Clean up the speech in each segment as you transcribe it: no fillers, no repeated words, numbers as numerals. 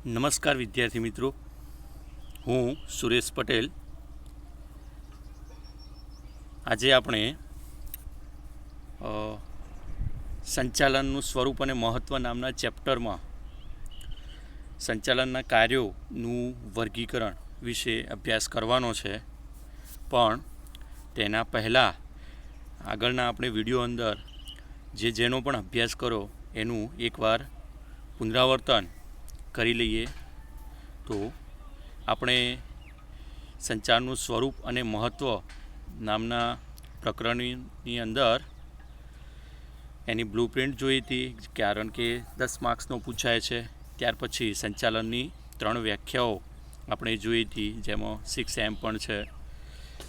નમસ્કાર વિદ્યાર્થી મિત્રો, હું સુરેશ પટેલ. આજે આપણે સંચાલનનું સ્વરૂપ અને મહત્ત્વ નામના ચેપ્ટરમાં સંચાલનના કાર્યોનું વર્ગીકરણ વિશે અભ્યાસ કરવાનો છે. પણ તેના પહેલાં આગળના આપણે વિડીયો અંદર જેનો પણ અભ્યાસ કરો એનું એકવાર પુનરાવર્તન કરી લઈએ. તો આપણે સંચારનું સ્વરૂપ અને મહત્ત્વ નામના પ્રકરણની અંદર એની બ્લુપ્રિન્ટ જોઈ હતી, કારણ કે 10 માર્ક્સનો પૂછાય છે. ત્યાર પછી સંચાલનની 3 વ્યાખ્યાઓ આપણે જોઈ હતી, જેમાં 6M પણ છે.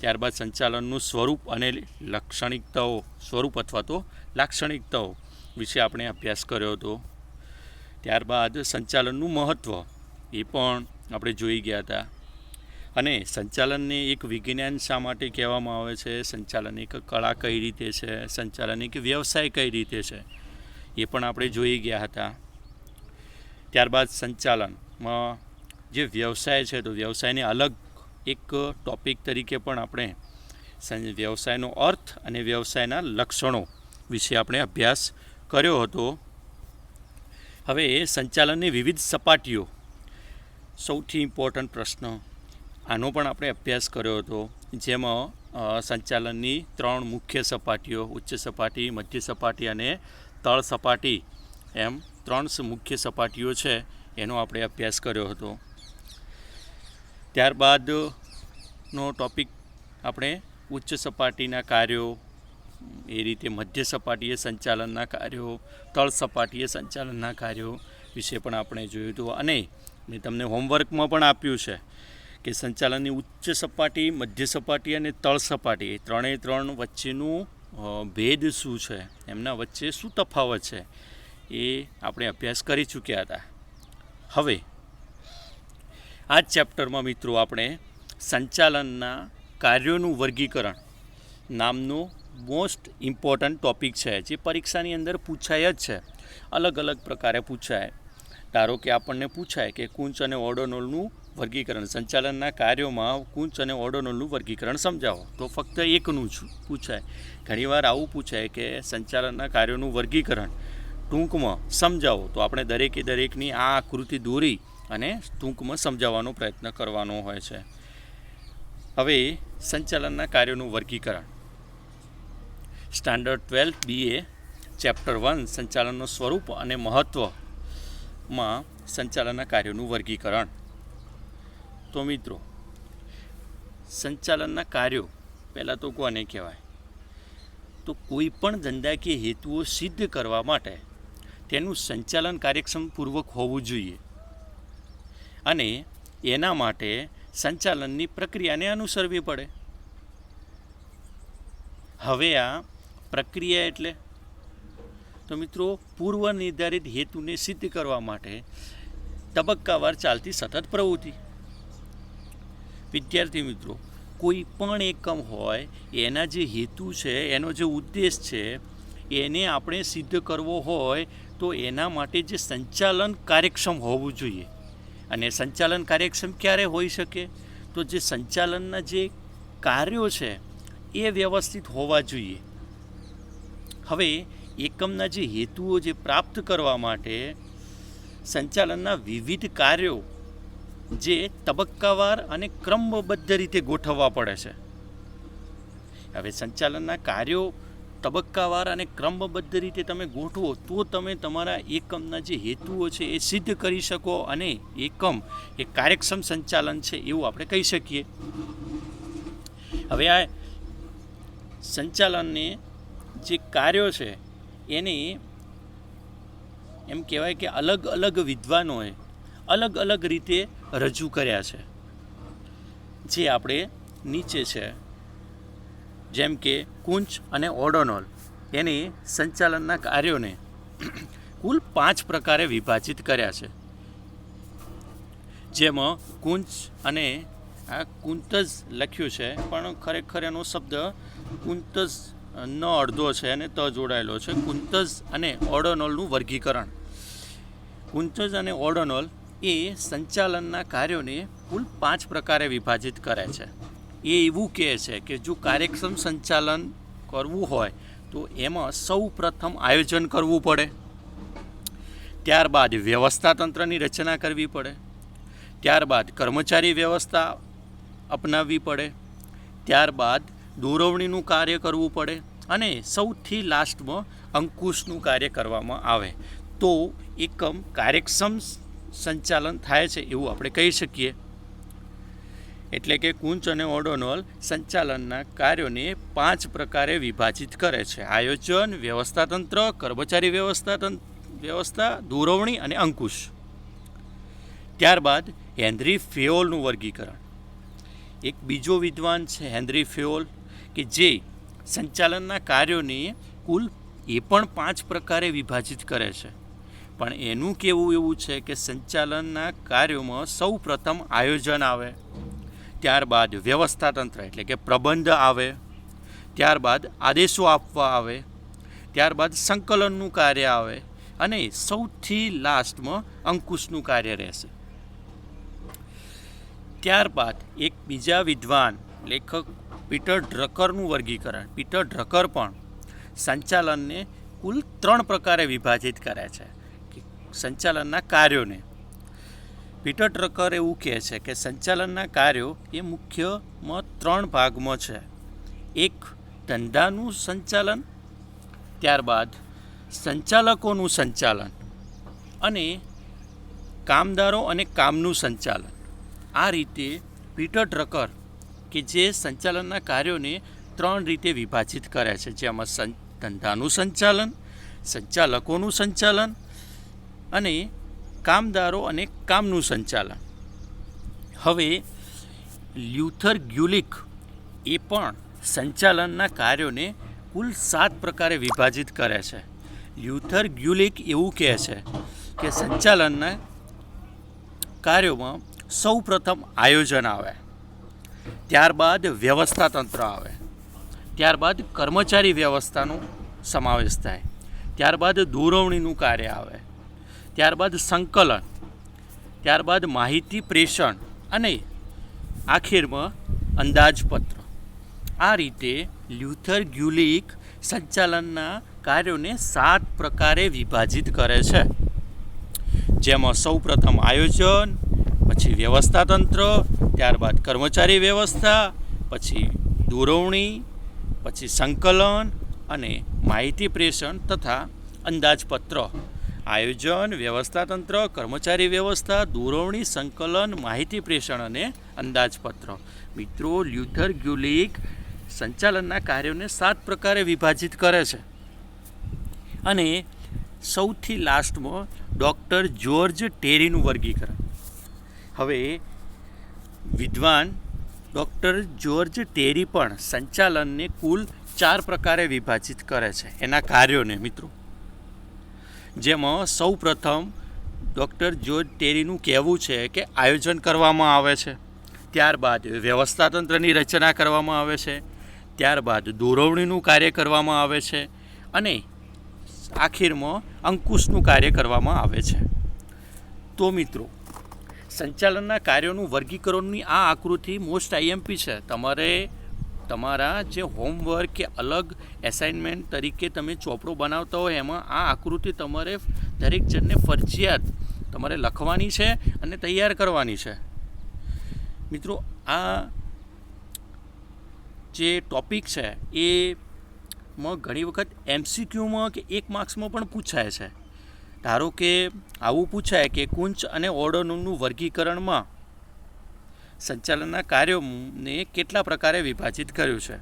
ત્યારબાદ સંચાલનનું સ્વરૂપ અને લાક્ષણિકતાઓ, સ્વરૂપ અથવા તો લાક્ષણિકતાઓ વિશે આપણે અભ્યાસ કર્યો હતો. ત્યારબાદ સંચાલનનું મહત્ત્વ એ પણ આપણે જોઈ ગયા હતા. અને સંચાલનને એક વિજ્ઞાન શા માટે કહેવામાં આવે છે, સંચાલન એક કળા કઈ રીતે છે, સંચાલન એક વ્યવસાય કઈ રીતે છે, એ પણ આપણે જોઈ ગયા હતા. ત્યારબાદ સંચાલનમાં જે વ્યવસાય છે, તો વ્યવસાયને અલગ એક ટૉપિક તરીકે પણ આપણે વ્યવસાયનો અર્થ અને વ્યવસાયના લક્ષણો વિશે આપણે અભ્યાસ કર્યો હતો. હવે સંચાલનની વિવિધ સપાટીઓ, સૌથી ઇમ્પોર્ટન્ટ પ્રશ્ન, આનો પણ આપણે અભ્યાસ કર્યો હતો, જેમાં સંચાલનની 3 મુખ્ય સપાટીઓ, ઉચ્ચ સપાટી, મધ્ય સપાટી અને તળ સપાટી, એમ 3 મુખ્ય સપાટીઓ છે, એનો આપણે અભ્યાસ કર્યો હતો. ત્યારબાદનો ટૉપિક આપણે ઉચ્ચ સપાટીના કાર્યો, એ રીતે મધ્ય સપાટીએ સંચાલનના કાર્યો, તળ સપાટીએ સંચાલનના કાર્યો વિશે પણ આપણે જોયું હતું. અને મેં તમને હોમવર્કમાં પણ આપ્યું છે કે સંચાલનની ઉચ્ચ સપાટી, મધ્ય સપાટી અને તળ સપાટી, એ 3 વચ્ચેનું ભેદ શું છે, એમના વચ્ચે શું તફાવત છે, એ આપણે અભ્યાસ કરી ચૂક્યા હતા. હવે આ જ ચેપ્ટરમાં મિત્રો આપણે સંચાલનના કાર્યોનું વર્ગીકરણ નામનો મોસ્ટ ઇમ્પોર્ટન્ટ ટૉપિક છે, જે પરીક્ષાની અંદર પૂછાય જ છે. અલગ અલગ પ્રકારે પૂછાય. ધારો કે આપણને પૂછાય કે કુંચ અને ઓર્ડોનલનું વર્ગીકરણ, સંચાલનના કાર્યોમાં કુંચ અને ઓર્ડોનલનું વર્ગીકરણ સમજાવો, તો ફક્ત એકનું જ પૂછાય. ઘણીવાર આવું પૂછાય કે સંચાલનના કાર્યોનું વર્ગીકરણ ટૂંકમાં સમજાવો, તો આપણે દરેકની આ આકૃતિ દોરી અને ટૂંકમાં સમજાવવાનો પ્રયત્ન કરવાનો હોય છે. હવે સંચાલનના કાર્યોનું વર્ગીકરણ, સ્ટાન્ડર્ડ 12 BA ચેપ્ટર 1 સંચાલનનું સ્વરૂપ અને મહત્ત્વમાં સંચાલનના કાર્યોનું વર્ગીકરણ. તો મિત્રો, સંચાલનના કાર્યો પહેલાં તો કોને કહેવાય? તો કોઈ પણ ધંધાકીય હેતુઓ સિદ્ધ કરવા માટે તેનું સંચાલન કાર્યક્ષમપૂર્વક હોવું જોઈએ, અને એના માટે સંચાલનની પ્રક્રિયાને અનુસરવી પડે. હવે આ પ્રક્રિયા એટલે તો મિત્રો, પૂર્વ નિર્ધારિત હેતુને સિદ્ધ કરવા માટે તબક્કાવાર ચાલતી સતત પ્રવૃત્તિ. વિદ્યાર્થી મિત્રો, કોઈ પણ એકમ હોય, એના જે હેતુ છે, એનો જે ઉદ્દેશ છે, એને આપણે સિદ્ધ કરવો હોય તો એના માટે જે સંચાલન કાર્યક્ષમ હોવું જોઈએ. અને સંચાલન કાર્યક્ષમ ક્યારે હોઈ શકે? તો જે સંચાલનના જે કાર્યો છે એ વ્યવસ્થિત હોવા જોઈએ. હવે એકમના જે હેતુઓ જે પ્રાપ્ત કરવા માટે સંચાલનના વિવિધ કાર્યો જે તબક્કાવાર અને ક્રમબદ્ધ રીતે ગોઠવવા પડે છે. હવે સંચાલનના કાર્યો તબક્કાવાર અને ક્રમબદ્ધ રીતે તમે ગોઠવો તો તમે તમારા એકમના જે હેતુઓ છે એ સિદ્ધ કરી શકો, અને એકમ એ કાર્યક્ષમ સંચાલન છે એવું આપણે કહી શકીએ. હવે આ સંચાલનને જે કાર્યો છે એને એમ કહેવાય કે અલગ અલગ વિદ્વાનોએ અલગ અલગ રીતે રજૂ કર્યા છે, જે આપણે નીચે છે. જેમ કે કુંચ અને ઓર્ડોનલ, એની સંચાલનના કાર્યોને કુલ 5 પ્રકારે વિભાજિત કર્યા છે. જેમાં કુંચ, અને આ કુંતજ લખ્યું છે, પણ ખરેખર એનો શબ્દ કુંતજ ન અડધો છે અને ત જોડાયેલો છે. કુંતજ અને ઓર્ડોનલનું વર્ગીકરણ. કુંતજ અને ઓર્ડોનલ એ સંચાલનના કાર્યોને કુલ 5 પ્રકારે વિભાજિત કરે છે. એ એવું કહે છે કે જો કાર્યક્ષમ સંચાલન કરવું હોય તો એમાં સૌ પ્રથમ આયોજન કરવું પડે, ત્યારબાદ વ્યવસ્થા તંત્રની રચના કરવી પડે, ત્યારબાદ કર્મચારી વ્યવસ્થા અપનાવવી પડે, ત્યારબાદ દોરવણીનું કાર્ય કરવું પડે અને સૌથી લાસ્ટમાં અંકુશનું કાર્ય કરવામાં આવે તો એકમ કાર્યક્ષમ સંચાલન થાય છે એવું આપણે કહી શકીએ. એટલે કે કુંચ અને ઓડોનોલ સંચાલનના કાર્યોને 5 પ્રકારે વિભાજિત કરે છે: આયોજન, વ્યવસ્થાતંત્ર, કર્મચારી વ્યવસ્થા, દોરવણી અને અંકુશ. ત્યારબાદ હેનરી ફેયોલનું વર્ગીકરણ. એક બીજો વિદ્વાન છે હેનરી ફેયોલ કે જે સંચાલનના કાર્યોને કુલ એ પણ 5 પ્રકારે વિભાજિત કરે છે. પણ એનું કહેવું એવું છે કે સંચાલનના કાર્યોમાં સૌ પ્રથમ આયોજન આવે, ત્યારબાદ વ્યવસ્થાતંત્ર એટલે કે પ્રબંધ આવે, ત્યારબાદ આદેશો આપવા આવે, ત્યારબાદ સંકલનનું કાર્ય આવે અને સૌથી લાસ્ટમાં અંકુશનું કાર્ય રહેશે. ત્યારબાદ એક બીજા વિદ્વાન લેખક પીટર ડ્રકરનું વર્ગીકરણ. પીટર ડ્રકર પણ સંચાલનને કુલ 3 પ્રકારે વિભાજિત કરે છે સંચાલનના કાર્યોને. પીટર ડ્રકર એવું કહે છે કે સંચાલનના કાર્યો એ મુખ્યમાં 3 ભાગમાં છે: એક ધંધાનું સંચાલન, ત્યારબાદ સંચાલકોનું સંચાલન અને કામદારો અને કામનું સંચાલન. આ રીતે પીટર ડ્રકર કે જે સંચાલનના કાર્યોને 3 રીતે વિભાજિત કરે છે, જેમાં ધંધાનું સંચાલન, સંચાલકોનું સંચાલન અને કામદારો અને કામનું સંચાલન. હવે લ્યુથર ગ્યુલિક એ પણ સંચાલનના કાર્યોને કુલ 7 પ્રકારે વિભાજિત કરે છે. લ્યુથર ગ્યુલિક એવું કહે છે કે સંચાલનના કાર્યોમાં સૌ પ્રથમ આયોજન આવે, ત્યારબાદ વ્યવસ્થાતંત્ર આવે, ત્યારબાદ કર્મચારી વ્યવસ્થાનો સમાવેશ થાય, ત્યારબાદ દોરવણીનું કાર્ય આવે, ત્યારબાદ સંકલન, ત્યારબાદ માહિતી પ્રેષણ અને આખીરમાં અંદાજપત્ર. આ રીતે લ્યુથર ગ્યુલિક સંચાલનના કાર્યોને 7 પ્રકારે વિભાજિત કરે છે, જેમાં સૌ પ્રથમ આયોજન, પછી વ્યવસ્થાતંત્ર, ત્યારબાદ કર્મચારી વ્યવસ્થા, પછી દોરવણી, પછી સંકલન અને માહિતી પ્રેષણ તથા અંદાજપત્ર. આયોજન, વ્યવસ્થાતંત્ર, કર્મચારી વ્યવસ્થા, દોરવણી, સંકલન, માહિતી પ્રેષણ અને અંદાજપત્ર. મિત્રો, લ્યુથર ગ્યુલિક સંચાલનના કાર્યોને 7 પ્રકારે વિભાજિત કરે છે. અને સૌથી લાસ્ટમાં ડૉક્ટર જ્યોર્જ ટેરીનું વર્ગીકરણ. હવે વિદ્વાન ડૉક્ટર જ્યોર્જ ટેરી પણ સંચાલનને કુલ 4 પ્રકારે વિભાજિત કરે છે એના કાર્યોને. મિત્રો, જેમાં સૌ પ્રથમ ડૉક્ટર જ્યોર્જ ટેરીનું કહેવું છે કે આયોજન કરવામાં આવે છે, ત્યારબાદ વ્યવસ્થાતંત્રની રચના કરવામાં આવે છે, ત્યારબાદ દોરવણીનું કાર્ય કરવામાં આવે છે અને આખીરમાં અંકુશનું કાર્ય કરવામાં આવે છે. તો મિત્રો, સંચાલનના કાર્યોનું વર્ગીકરણની આ આકૃતિ મોસ્ટ આઈએમપી છે. તમારે તમારા જે હોમવર્ક કે અલગ એસાઇનમેન્ટ તરીકે તમે ચોપડો બનાવતા હોય એમાં આ આકૃતિ તમારે દરેક જણને ફરજિયાત તમારે લખવાની છે અને તૈયાર કરવાની છે. મિત્રો, આ જે ટૉપિક છે એમાં ઘણી વખત MCQમાં કે 1 માર્ક્સમાં પણ પૂછાય છે. ધારો કે આવું પૂછાય કે કુંચ અને ઓર્ડરનું વર્ગીકરણમાં સંચાલનના કાર્યોને કેટલા પ્રકારે વિભાજિત કર્યું છે,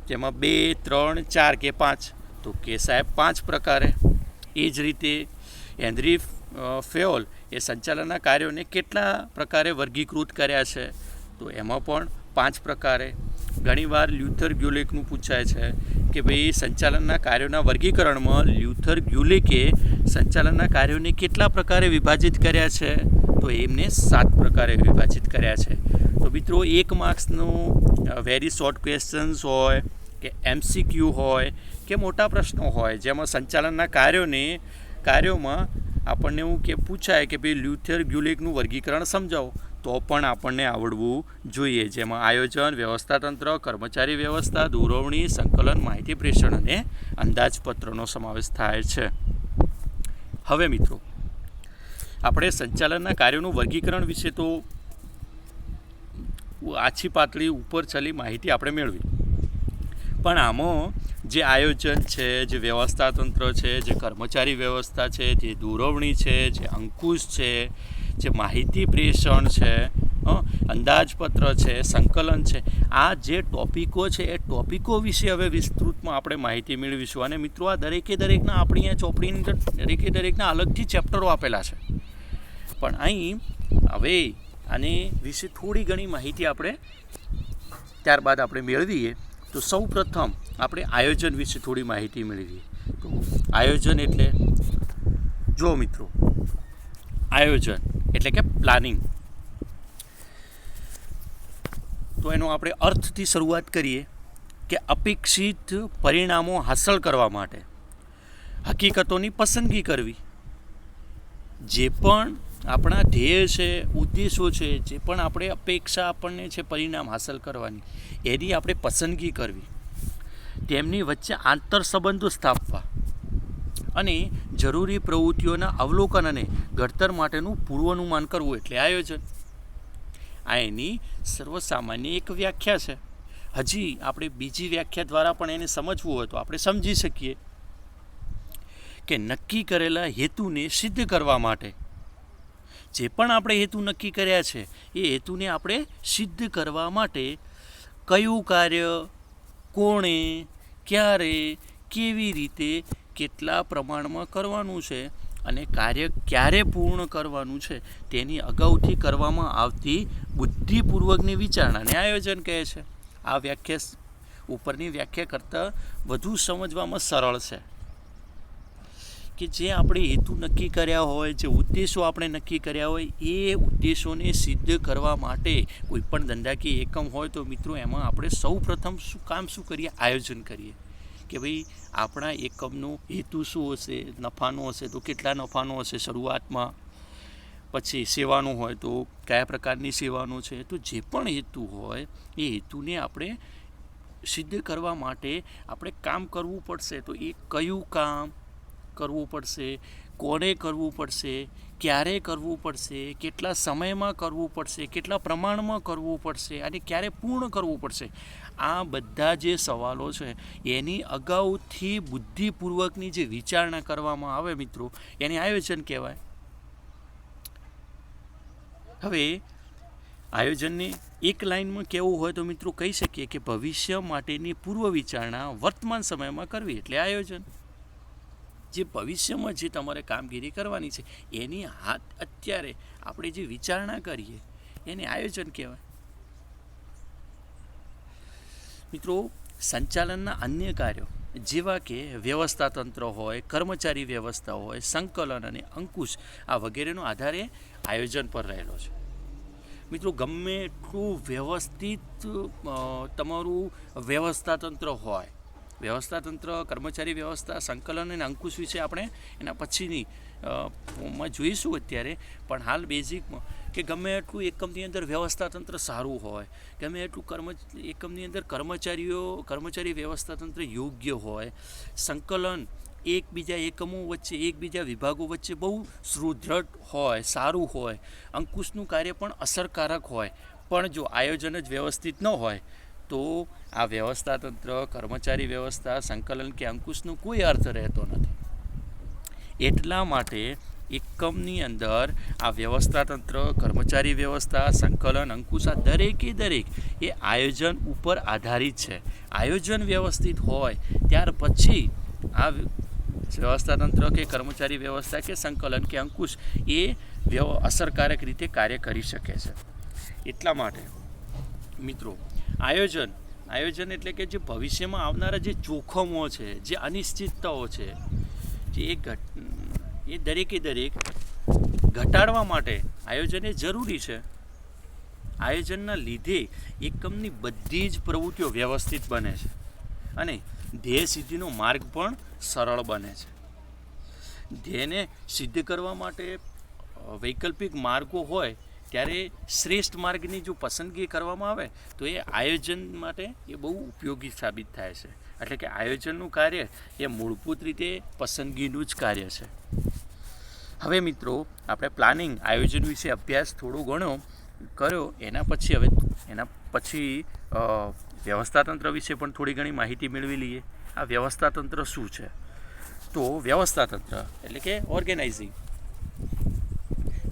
જેમાં 2, 3, 4 કે 5, તો કે સાહેબ 5 પ્રકારે. એ જ રીતે હેનરી ફેયોલ એ સંચાલનના કાર્યોને કેટલા પ્રકારે વર્ગીકૃત કર્યા છે, તો એમાં પણ 5 પ્રકારે. ઘણીવાર લ્યુથર ગ્યુલિકનું પૂછાય છે કે ભાઈ સંચાલનના કાર્યોના વર્ગીકરણમાં લ્યુથર ગ્યુલિકે સંચાલનના કાર્યોને કેટલા પ્રકારે વિભાજિત કર્યા છે, તો એમને 7 પ્રકારે વિભાજિત કર્યા છે. તો મિત્રો, 1 માર્ક્સનું વેરી શોર્ટ ક્વેશ્ચન્સ હોય કે MCQ હોય કે મોટા પ્રશ્નો હોય જેમાં સંચાલનના કાર્યોમાં આપણને એવું કે પૂછાય કે ભાઈ લ્યુથર ગ્યુલિકનું વર્ગીકરણ સમજાવો, તો પણ આપણને આવડવું જોઈએ, જેમાં આયોજન, વ્યવસ્થાતંત્ર, કર્મચારી વ્યવસ્થા, દોરવણી, સંકલન, માહિતી પ્રેષણ અને અંદાજપત્રનો સમાવેશ થાય છે. હવે મિત્રો, આપણે સંચાલનના કાર્યોનું વર્ગીકરણ વિશે તો આછી પાતળી ઉપર ચલી માહિતી આપણે મેળવી, પણ આમાં જે આયોજન છે, જે વ્યવસ્થાતંત્ર છે, જે કર્મચારી વ્યવસ્થા છે, જે દોરવણી છે, જે અંકુશ છે, જે માહિતી પ્રેષણ છે, અંદાજપત્ર છે, સંકલન છે, આ જે ટોપિકો છે એ ટોપિકો વિશે હવે વિસ્તૃતમાં આપણે માહિતી મેળવીશું. અને મિત્રો, આ દરેકના આપણી આ ચોપડીની અંદર દરેકના અલગથી ચેપ્ટરો આપેલા છે, પણ અહીં હવે આને વિશે થોડી ઘણી માહિતી આપણે ત્યારબાદ આપણે મેળવીએ. તો સૌ પ્રથમ આપણે આયોજન વિશે થોડી માહિતી મેળવીએ. તો આયોજન એટલે, જો મિત્રો, આયોજન એટલે કે પ્લાનિંગ. તો એનો આપણે અર્થથી શરૂઆત કરીએ કે અપેક્ષિત પરિણામો હાંસલ કરવા માટે હકીકતોની પસંદગી કરવી. જે પણ આપણા ધ્યેય છે, ઉદ્દેશો છે, જે પણ આપણે અપેક્ષા આપણને છે પરિણામ હાંસલ કરવાની, એની આપણે પસંદગી કરવી, તેમની વચ્ચે આંતરસંબંધો સ્થાપવા અને જરૂરી પ્રવૃત્તિઓના અવલોકન અને ઘડતર માટેનું પૂર્વાનુમાન કરવું એટલે આયોજન. આ એની સર્વસામાન્ય એક વ્યાખ્યા છે. હજી આપણે બીજી વ્યાખ્યા દ્વારા પણ એને સમજવું હોય તો આપણે સમજી શકીએ કે નક્કી કરેલા હેતુને સિદ્ધ કરવા માટે, જે પણ આપણે હેતુ નક્કી કર્યા છે એ હેતુને આપણે સિદ્ધ કરવા માટે કયું કાર્ય કોણે, ક્યારે, કેવી રીતે, કેટલા પ્રમાણમાં કરવાનું છે અને કાર્ય ક્યારે પૂર્ણ કરવાનું છે તેની અગાઉથી કરવામાં આવતી બુદ્ધિપૂર્વકની વિચારણાને આયોજન કહે છે. આ વ્યાખ્યા ઉપરની વ્યાખ્યા કરતાં વધુ સમજવામાં સરળ છે કે જે આપણે હેતુ નક્કી કર્યા હોય, જે ઉદ્દેશો આપણે નક્કી કર્યા હોય, એ ઉદ્દેશોને સિદ્ધ કરવા માટે કોઈ પણ ધંધાકીય એકમ હોય તો મિત્રો, એમાં આપણે સૌ પ્રથમ શું કરીએ? આયોજન કરીએ કે ભાઈ આપણા એકમનો હેતુ શું હશે, નફાનો હશે તો કેટલા નફાનો હશે શરૂઆતમાં, પછી સેવાનો હોય તો કયા પ્રકારની સેવાનો છે. તો જે પણ હેતુ હોય એ હેતુને આપણે સિદ્ધ કરવા માટે આપણે કામ કરવું પડશે. તો એ કયું કામ કરવું પડશે, કોને કરવું પડશે, ક્યારે કરવું પડશે, કેટલા સમયમાં કરવું પડશે, કેટલા પ્રમાણમાં કરવું પડશે અને ક્યારે પૂર્ણ કરવું પડશે, આ બધા જે સવાલો છે એની અગાઉથી બુદ્ધિપૂર્વકની જે વિચારણા કરવામાં આવે મિત્રો, એને આયોજન કહેવાય. હવે આયોજનને એક લાઇનમાં કહેવું હોય તો મિત્રો કહી શકીએ કે ભવિષ્ય માટેની પૂર્વ વિચારણા વર્તમાન સમયમાં કરવી એટલે આયોજન. જે ભવિષ્યમાં જે તમારે કામગીરી કરવાની છે એની અત્યારે આપણે જે વિચારણા કરીએ એને આયોજન કહેવાય. મિત્રો, સંચાલનના અન્ય કાર્યો જેવા કે વ્યવસ્થાતંત્ર હોય, કર્મચારી વ્યવસ્થા હોય, સંકલન અને અંકુશ, આ વગેરેનો આધાર એ આયોજન પર રહેલો છે. મિત્રો, ગમે એટલું વ્યવસ્થિત તમારું વ્યવસ્થાતંત્ર હોય, વ્યવસ્થાતંત્ર, કર્મચારી વ્યવસ્થા, સંકલન અને અંકુશ વિશે આપણે એના પછીની માં જોઈશું અત્યારે, પણ હાલ બેઝિકમાં કે ગમે એટલું એકમની અંદર વ્યવસ્થાતંત્ર સારું હોય, ગમે એટલું એકમની અંદર કર્મચારી વ્યવસ્થાતંત્ર યોગ્ય હોય, સંકલન એકબીજા એકમો વચ્ચે, એકબીજા વિભાગો વચ્ચે બહુ સુદૃઢ હોય, સારું હોય, અંકુશનું કાર્ય પણ અસરકારક હોય, પણ જો આયોજન જ વ્યવસ્થિત ન હોય તો આ વ્યવસ્થાતંત્ર, કર્મચારી વ્યવસ્થા, સંકલન કે અંકુશનો કોઈ અર્થ રહેતો નથી. એટલા માટે એકમની અંદર આ વ્યવસ્થાતંત્ર, કર્મચારી વ્યવસ્થા, સંકલન, અંકુશ, આ દરેકે દરેક એ આયોજન ઉપર આધારિત છે. આયોજન વ્યવસ્થિત હોય ત્યાર પછી આ વ્યવસ્થાતંત્ર કે કર્મચારી વ્યવસ્થા કે સંકલન કે અંકુશ એ અસરકારક રીતે કાર્ય કરી શકે છે. એટલા માટે મિત્રો, આયોજન એટલે કે જે ભવિષ્યમાં આવનારા જે જોખમો છે, જે અનિશ્ચિતતાઓ છે, એ દરેકે દરેક ઘટાડવા માટે આયોજન એ જરૂરી છે. આયોજનના લીધે એકમની બધી જ પ્રવૃત્તિઓ વ્યવસ્થિત બને છે અને ધ્યેય સિદ્ધિનો માર્ગ પણ સરળ બને છે. ધ્યેયને સિદ્ધ કરવા માટે વૈકલ્પિક માર્ગો હોય ત્યારે શ્રેષ્ઠ માર્ગની જો પસંદગી કરવામાં આવે તો એ આયોજન માટે એ બહુ ઉપયોગી સાબિત થાય છે. એટલે કે આયોજનનું કાર્ય એ મૂળભૂત રીતે પસંદગીનું જ કાર્ય છે. હવે મિત્રો આપણે પ્લાનિંગ આયોજન વિશે અભ્યાસ થોડો ઘણો કર્યો. એના પછી વ્યવસ્થાતંત્ર વિશે પણ થોડી ઘણી માહિતી મેળવી લઈએ. આ વ્યવસ્થાતંત્ર શું છે? તો વ્યવસ્થાતંત્ર એટલે કે ઓર્ગેનાઇઝિંગ,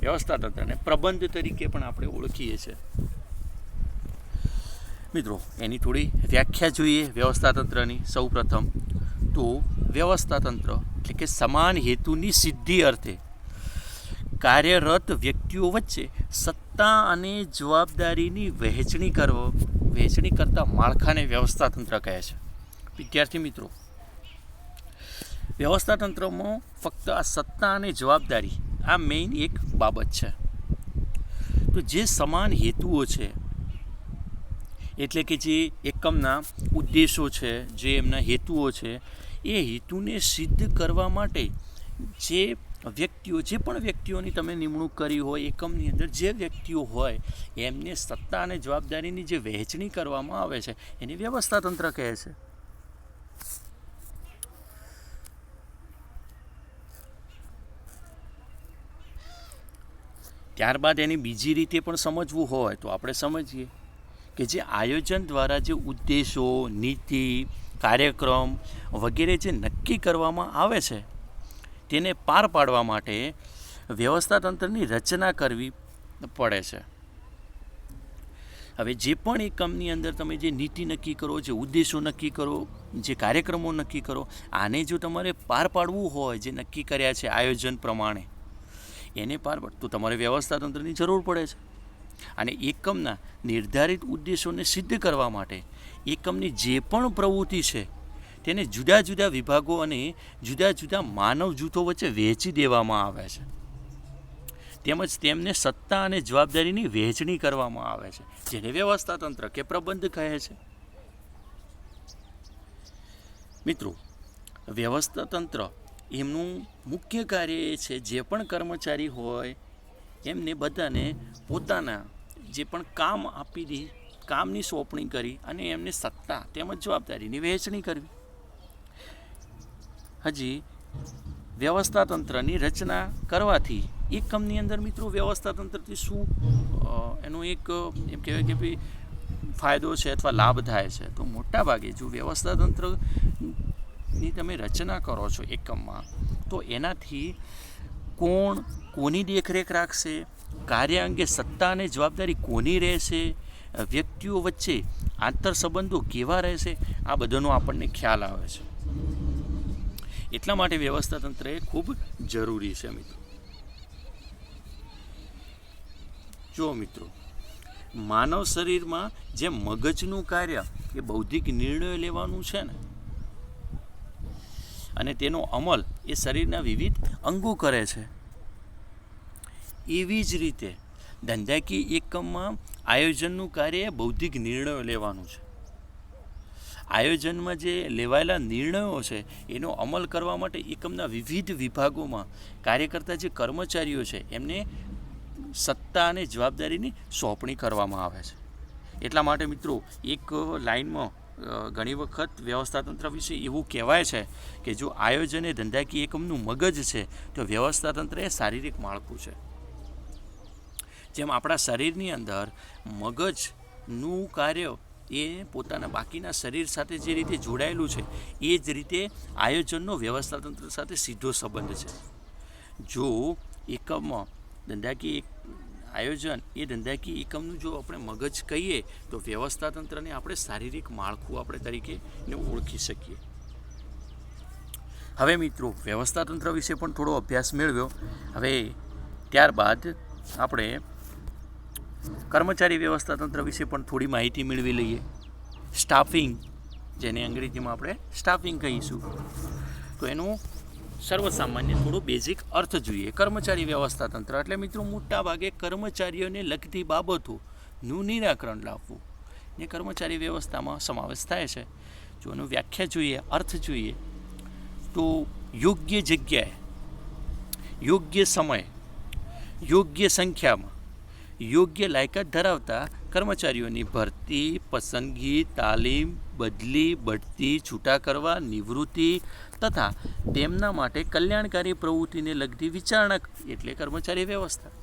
વ્યવસ્થાતંત્રને પ્રબંધ તરીકે પણ આપણે ઓળખીએ છીએ. મિત્રો એની થોડી વ્યાખ્યા જોઈએ વ્યવસ્થાતંત્રની. સૌ પ્રથમ તો વ્યવસ્થાતંત્ર એટલે કે સમાન હેતુની સિદ્ધિ અર્થે કાર્યરત વ્યક્તિઓ વચ્ચે સત્તા અને જવાબદારીની વહેંચણી કરતા માળખાને વ્યવસ્થાતંત્ર કહે છે. વિદ્યાર્થી મિત્રો, વ્યવસ્થાતંત્રમાં ફક્ત આ સત્તા અને જવાબદારી આ મેઇન એક બાબત છે. તો જે સમાન હેતુઓ છે એટલે કે જે એકમના ઉદ્દેશો છે, જે એમના હેતુઓ છે, એ હેતુને સિદ્ધ કરવા માટે જે પણ વ્યક્તિઓની તમે નિમણૂક કરી હોય એકમની અંદર, જે વ્યક્તિઓ હોય એમને સત્તા અને જવાબદારીની જે વહેંચણી કરવામાં આવે છે એને વ્યવસ્થાતંત્ર કહે છે. ત્યારબાદ એની બીજી રીતે પણ સમજવું હોય તો આપણે સમજીએ કે જે આયોજન દ્વારા જે ઉદ્દેશો, નીતિ, કાર્યક્રમ વગેરે જે નક્કી કરવામાં આવે છે તેને પાર પાડવા માટે વ્યવસ્થાતંત્રની રચના કરવી પડે છે. હવે જે પણ એકમની અંદર તમે જે નીતિ નક્કી કરો, જે ઉદ્દેશો નક્કી કરો, જે કાર્યક્રમો નક્કી કરો, આને જો તમારે પાર પાડવું હોય, જે નક્કી કર્યા છે આયોજન પ્રમાણે, એને પાર પાડ તો તમારે વ્યવસ્થાતંત્રની જરૂર પડે છે. અને એકમના નિર્ધારિત ઉદ્દેશોને સિદ્ધ કરવા માટે એકમની જે પણ પ્રવૃત્તિ છે તેને જુદા જુદા વિભાગો અને જુદા જુદા માનવ જૂથો વચ્ચે વહેંચી દેવામાં આવે છે. તેમજ તેમને સત્તા અને જવાબદારીની વહેંચણી કરવામાં આવે છે, જેને વ્યવસ્થાતંત્ર કે પ્રબંધ કહે છે. મિત્રો, વ્યવસ્થાતંત્ર એમનું મુખ્ય કાર્ય એ છે જે પણ કર્મચારી હોય એમને બધાને પોતાના જે પણ કામ આપી દે, કામની સોંપણી કરી અને એમને સત્તા તેમજ જવાબદારીની વહેંચણી કરવી. હજી વ્યવસ્થાતંત્રની રચના કરવાથી એકમની અંદર મિત્રો વ્યવસ્થાતંત્રથી શું એનો એક એમ કહેવાય કે ભાઈ ફાયદો છે અથવા લાભ થાય છે. તો મોટા ભાગે જો વ્યવસ્થાતંત્રની તમે રચના કરો છો એકમમાં, તો એનાથી કોની દેખરેખ રાખશે, કાર્ય અંગે સત્તા અને જવાબદારી કોની રહેશે, વ્યક્તિઓ વચ્ચે આંતર સંબંધો કેવા રહેશે, આ બધાનો આપણને ખ્યાલ આવે છે. એટલા માટે વ્યવસ્થાતંત્ર એ ખૂબ જરૂરી છે. મિત્રો, માનવ શરીરમાં જે મગજનું કાર્ય એ બૌદ્ધિક નિર્ણયો લેવાનું છે ને, અને તેનો અમલ એ શરીરના વિવિધ અંગો કરે છે, એવી જ રીતે ધંધાકીય એકમમાં આયોજનનું કાર્ય બૌદ્ધિક નિર્ણયો લેવાનું છે. આયોજનમાં જે લેવાયેલા નિર્ણયો છે એનો અમલ કરવા માટે એકમના વિવિધ વિભાગોમાં કાર્ય કરતા જે કર્મચારીઓ છે એમને સત્તા અને જવાબદારીની સોંપણી કરવામાં આવે છે. એટલા માટે મિત્રો એક લાઇનમાં ઘણી વખત વ્યવસ્થાતંત્ર વિશે એવું કહેવાય છે કે જો આયોજન એ ધંધાકીય એકમનું મગજ છે તો વ્યવસ્થાતંત્ર એ શારીરિક માળખું છે. જેમ આપણા શરીરની અંદર મગજનું કાર્ય એ પોતાના બાકીના શરીર સાથે જે રીતે જોડાયેલું છે એ જ રીતે આયોજનનો વ્યવસ્થાતંત્ર સાથે સીધો સંબંધ છે. જો એકમમાં ધંધાકીય આયોજન એ ધંધાકીય એકમનું જો આપણે મગજ કહીએ તો વ્યવસ્થાતંત્રને આપણે શારીરિક માળખું આપણે તરીકે ઓળખી શકીએ. હવે મિત્રો વ્યવસ્થાતંત્ર વિશે પણ થોડો અભ્યાસ મેળવ્યો. હવે ત્યારબાદ આપણે કર્મચારી વ્યવસ્થાતંત્ર વિશે પણ થોડી માહિતી મેળવી લઈએ. સ્ટાફિંગ, જેને અંગ્રેજીમાં આપણે સ્ટાફિંગ કહીશું, તો એનું સર્વસામાન્ય થોડો બેઝિક અર્થ જોઈએ. કર્મચારી વ્યવસ્થાતંત્ર એટલે મિત્રો મોટા ભાગે કર્મચારીઓને લગતી બાબતોનું નિરાકરણ લાવવું ને કર્મચારી વ્યવસ્થામાં સમાવેશ થાય છે. જો એનું વ્યાખ્યા જોઈએ, અર્થ જોઈએ, તો યોગ્ય જગ્યાએ યોગ્ય સમય, યોગ્ય સંખ્યામાં, યોગ્ય લાયકાત ધરાવતા કર્મચારીઓની ભરતી, પસંદગી, તાલીમ, બદલી, બઢતી, છૂટા કરવા, નિવૃત્તિ તથા તેમના માટે કલ્યાણકારી પ્રવૃત્તિને લગતી વિચારણા એટલે કર્મચારી વ્યવસ્થા.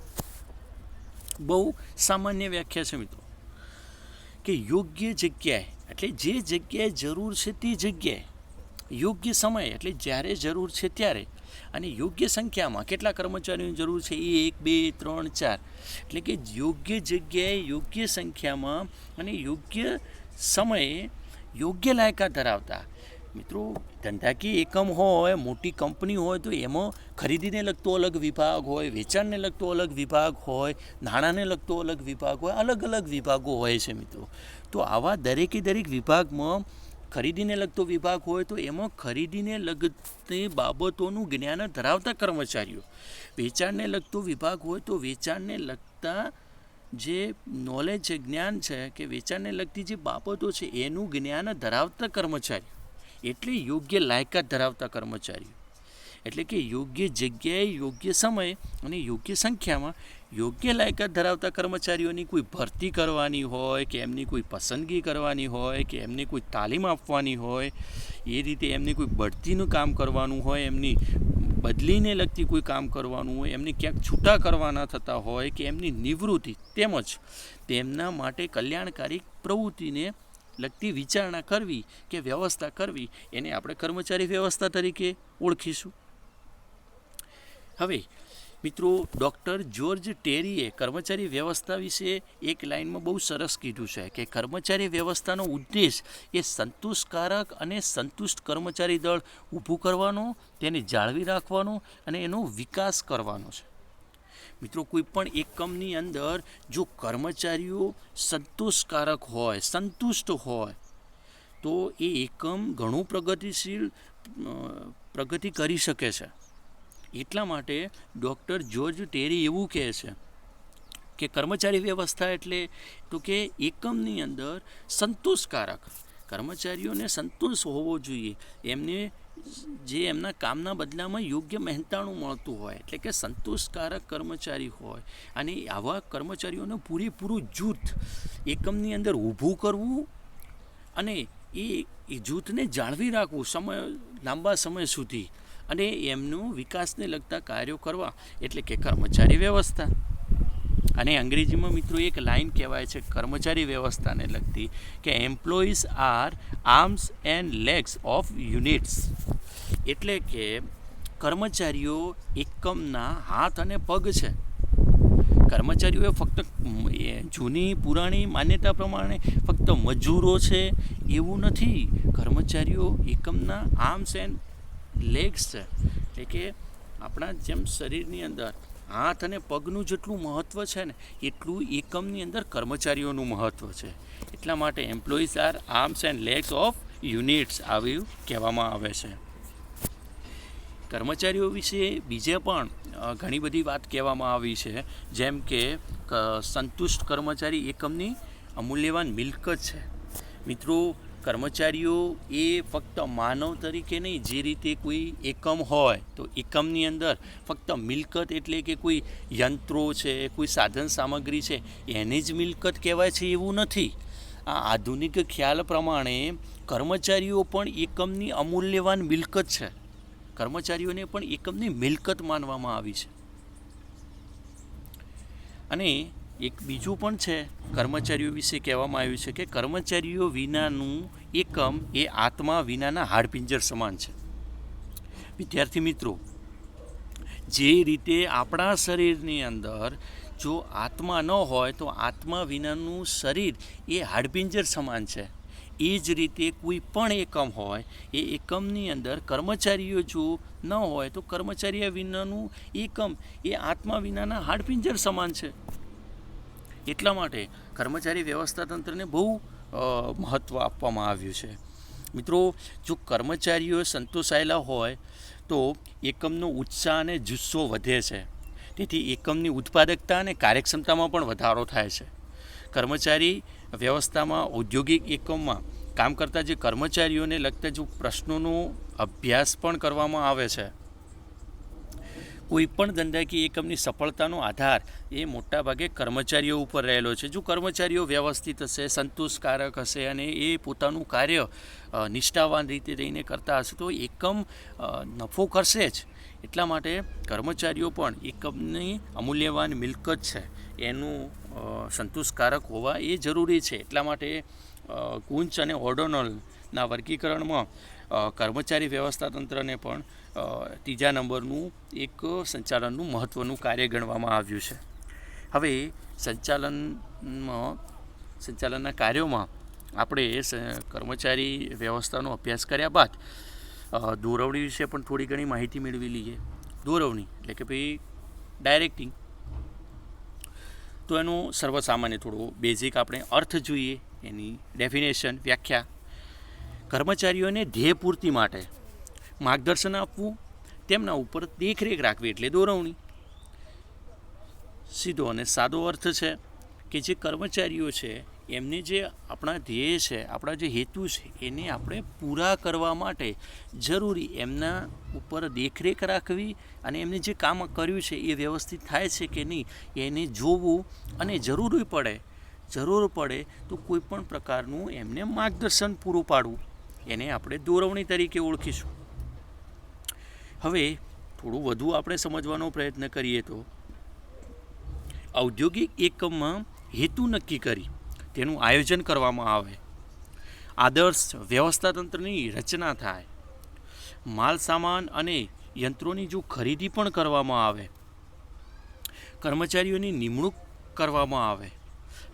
બહુ સામાન્ય વ્યાખ્યા છે મિત્રો કે યોગ્ય જગ્યાએ એટલે જે જગ્યાએ જરૂર છે તે જગ્યાએ, યોગ્ય સમય એટલે જ્યારે જરૂર છે ત્યારે, અને યોગ્ય સંખ્યામાં કેટલા કર્મચારીઓની જરૂર છે 1, 2, 3, 4 એટલે કે યોગ્ય જગ્યાએ, યોગ્ય સંખ્યામાં અને યોગ્ય સમયે યોગ્ય લાયકાત ધરાવતા. મિત્રો ધંધાકીય એકમ હોય, મોટી કંપની હોય તો એમાં ખરીદીને લગતો અલગ વિભાગ હોય, વેચાણને લગતો અલગ વિભાગ હોય, નાણાંને લગતો અલગ વિભાગ હોય, અલગ અલગ વિભાગો હોય છે મિત્રો. તો આવા દરેકે દરેક વિભાગમાં ખરીદીને લગતો વિભાગ હોય તો એમાં ખરીદીને લગતી બાબતોનું જ્ઞાન ધરાવતા કર્મચારીઓ, વેચાણને લગતો વિભાગ હોય તો વેચાણને લગતા જે નોલેજ છે, જ્ઞાન છે કે વેચાણને લગતી જે બાબતો છે એનું જ્ઞાન ધરાવતા કર્મચારીઓ એટલે યોગ્ય લાયકાત ધરાવતા કર્મચારીઓ. એટલે કે યોગ્ય જગ્યાએ, યોગ્ય સમયે અને યોગ્ય સંખ્યામાં યોગ્ય લાયકાત ધરાવતા કર્મચારીઓની કોઈ ભરતી કરવાની હોય કે એમની કોઈ પસંદગી કરવાની હોય કે એમની કોઈ તાલીમ આપવાની હોય, એ રીતે એમની કોઈ બઢતીનું કામ કરવાનું હોય, એમની બદલીને લગતી કોઈ કામ કરવાનું હોય, એમને ક્યાંક છૂટા કરવાના થતા હોય કે એમની નિવૃત્તિ, તેમજ તેમના માટે કલ્યાણકારી પ્રવૃત્તિને લગતી વિચારણા કરવી કે વ્યવસ્થા કરવી એને આપણે કર્મચારી વ્યવસ્થા તરીકે ઓળખીશું. હવે મિત્રો ડૉક્ટર જ્યોર્જ ટેરીએ કર્મચારી વ્યવસ્થા વિશે એક લાઇનમાં બહુ સરસ કીધું છે કે કર્મચારી વ્યવસ્થાનો ઉદ્દેશ એ સંતુષ્ટકારક અને સંતુષ્ટ કર્મચારી દળ ઊભું કરવાનો, તેને જાળવી રાખવાનો અને એનો વિકાસ કરવાનો છે. મિત્રો કોઈ પણ એકમની અંદર જો કર્મચારીઓ સંતોષકારક હોય, સંતુષ્ટ હોય તો એ એકમ ઘણું પ્રગતિ કરી શકે છે. એટલા માટે ડૉક્ટર જ્યોર્જ ટેરી એવું કહે છે કે કર્મચારી વ્યવસ્થા એટલે તો કે એકમની અંદર સંતોષકારક, કર્મચારીઓને સંતોષ હોવો જોઈએ, એમને જે એમના કામના બદલામાં યોગ્ય મહેનતાણું મળતું હોય એટલે કે સંતોષકારક કર્મચારી હોય, અને આવા કર્મચારીઓનું પૂરેપૂરું જૂથ એકમની અંદર ઊભું કરવું અને એ જૂથને જાળવી રાખવું લાંબા સમય સુધી અને એમનું વિકાસને લગતા કાર્યો કરવા એટલે કે કર્મચારી વ્યવસ્થા. અને અંગ્રેજીમાં મિત્રો એક લાઇન કહેવાય છે કર્મચારી વ્યવસ્થાને લગતી કે employees are arms and legs of units. એટલે કે કર્મચારીઓ એકમના હાથ અને પગ છે. કર્મચારીઓ ફક્ત જૂની પુરાણી માન્યતા પ્રમાણે ફક્ત મજૂરો છે એવું નથી. કર્મચારીઓ એકમના આર્મ્સ એન્ડ લેગ્સ છે. એટલે કે આપણા જેમ શરીરની અંદર હાથ અને પગનું જેટલું મહત્ત્વ છે ને એટલું એકમની અંદર કર્મચારીઓનું મહત્ત્વ છે. એટલા માટે employees are arms and legs of units આવ્યું કહેવામાં આવે છે. કર્મચારીઓ વિશે બીજે પણ ઘણી બધી વાત કહેવામાં આવી છે, જેમ કે સંતુષ્ટ કર્મચારી એકમની અમૂલ્યવાન મિલકત છે. મિત્રો કર્મચારીઓ એ ફક્ત માનવ તરીકે નહીં, જે રીતે કોઈ એકમ હોય તો એકમની અંદર ફક્ત મિલકત એટલે કે કોઈ યંત્રો છે, કોઈ સાધન સામગ્રી છે એની જ મિલકત કહેવાય છે એવું નથી. આ આધુનિક ખ્યાલ પ્રમાણે કર્મચારીઓ પણ એકમની અમૂલ્યવાન મિલકત છે. કર્મચારીઓને પણ એકમની મિલકત માનવામાં આવી છે. અને એક બીજું પણ છે કર્મચારીઓ વિશે કહેવામાં આવ્યું છે કે કર્મચારીઓ વિનાનું એકમ એ આત્મા વિનાના હાડપિંજર સમાન છે. વિદ્યાર્થી મિત્રો, જે રીતે આપણા શરીરની અંદર જો આત્મા ન હોય તો આત્મા વિનાનું શરીર એ હાડપિંજર સમાન છે. એ જ રીતે કોઈ પણ એકમ હોય એ એકમની અંદર કર્મચારીઓ જો ન હોય તો કર્મચારીઓ વિનાનું એકમ એ આત્મા વિનાના હાડપિંજર સમાન છે. એટલા માટે કર્મચારી વ્યવસ્થા તંત્રને બહુ મહત્ત્વ આપવામાં આવ્યું છે. મિત્રો જો કર્મચારીઓ સંતોષાયેલા હોય તો એકમનો ઉત્સાહ અને જુસ્સો વધે છે. તેથી એકમની ઉત્પાદકતા અને કાર્યક્ષમતામાં પણ વધારો થાય છે. કર્મચારી વ્યવસ્થામાં ઔદ્યોગિક એકમમાં કામ કરતા જે કર્મચારીઓને લગતા જો પ્રશ્નોનો અભ્યાસ પણ કરવામાં આવે છે. કોઈપણ ધંધાકીય એકમની સફળતાનો આધાર એ મોટાભાગે કર્મચારીઓ ઉપર રહેલો છે. જો કર્મચારીઓ વ્યવસ્થિત હશે, સંતોષકારક હશે અને એ પોતાનું કાર્ય નિષ્ઠાવાન રીતે રહીને કરતા હશે તો એકમ નફો કરશે જ. એટલા માટે કર્મચારીઓ પણ એકમની અમૂલ્યવાન મિલકત છે એનું સંતોષકારક હોવા એ જરૂરી છે. એટલા માટે કુંચ અને ઓર્ડોનલના વર્ગીકરણમાં કર્મચારી વ્યવસ્થા તંત્રને પણ ત્રીજા નંબરનું એક સંચાલનનું મહત્ત્વનું કાર્ય ગણવામાં આવ્યું છે. હવે સંચાલનના કાર્યોમાં આપણે કર્મચારી વ્યવસ્થાનો અભ્યાસ કર્યા બાદ દોરવણી વિશે પણ થોડી ઘણી માહિતી મેળવી લઈએ. દોરવણી એટલે કે ભાઈ ડાયરેક્ટિંગ, તો એનું સર્વસામાન્ય થોડું બેઝિક આપણે અર્થ જોઈએ, એની ડેફિનેશન, વ્યાખ્યા. કર્મચારીઓને ધ્યેય પૂર્તિ માટે માર્ગદર્શન આપવું, તેમના ઉપર દેખરેખ રાખવી એટલે દોરવણી. સીધો અને સાદો અર્થ છે કે જે કર્મચારીઓ છે એમને જે આપણા ધ્યેય છે, આપણા જે હેતુ છે એને આપણે પૂરા કરવા માટે જરૂરી એમના ઉપર દેખરેખ રાખવી અને એમને જે કામ કર્યું છે એ વ્યવસ્થિત થાય છે કે નહીં એને જોવું અને જરૂર પડે તો કોઈ પણ પ્રકારનું એમને માર્ગદર્શન પૂરું પાડવું, એને આપણે દોરવણી તરીકે ઓળખીશું. હવે થોડું વધુ આપણે સમજવાનો પ્રયત્ન કરીએ તો ઔદ્યોગિક એકમમાં હેતુ નક્કી કરી તેનું આયોજન કરવામાં આવે, આદર્શ વ્યવસ્થા તંત્રની રચના થાય, માલ સામાન અને યંત્રોની જો ખરીદી પણ કરવામાં આવે, કર્મચારીઓની નિમણૂક કરવામાં આવે,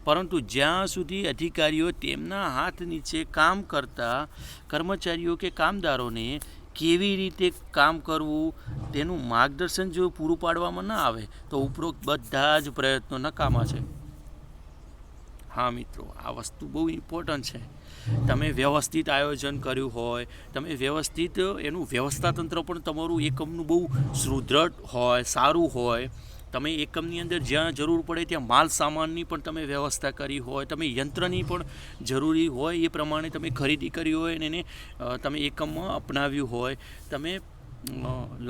પરંતુ જ્યાં સુધી અધિકારીઓ તેમના હાથ નીચે કામ કરતા કર્મચારીઓ કે કામદારોને કેવી રીતે કામ કરવું તેનું માર્ગદર્શન જો પૂરું પાડવામાં ના આવે તો ઉપરોક્ત બધા જ પ્રયત્નો નકામા છે. હા મિત્રો, આ વસ્તુ બહુ ઇમ્પોર્ટન્ટ છે. તમે વ્યવસ્થિત આયોજન કર્યું હોય, તમે વ્યવસ્થિત એનું વ્યવસ્થાતંત્ર પણ તમારું એકમનું બહુ સુદૃઢ હોય, સારું હોય, તમે એકમની અંદર જ્યાં જરૂર પડે ત્યાં માલ સામાનની પણ તમે વ્યવસ્થા કરી હોય, તમે યંત્રની પણ જરૂરી હોય એ પ્રમાણે તમે ખરીદી કરી હોય અને એને તમે એકમમાં અપનાવ્યું હોય, તમે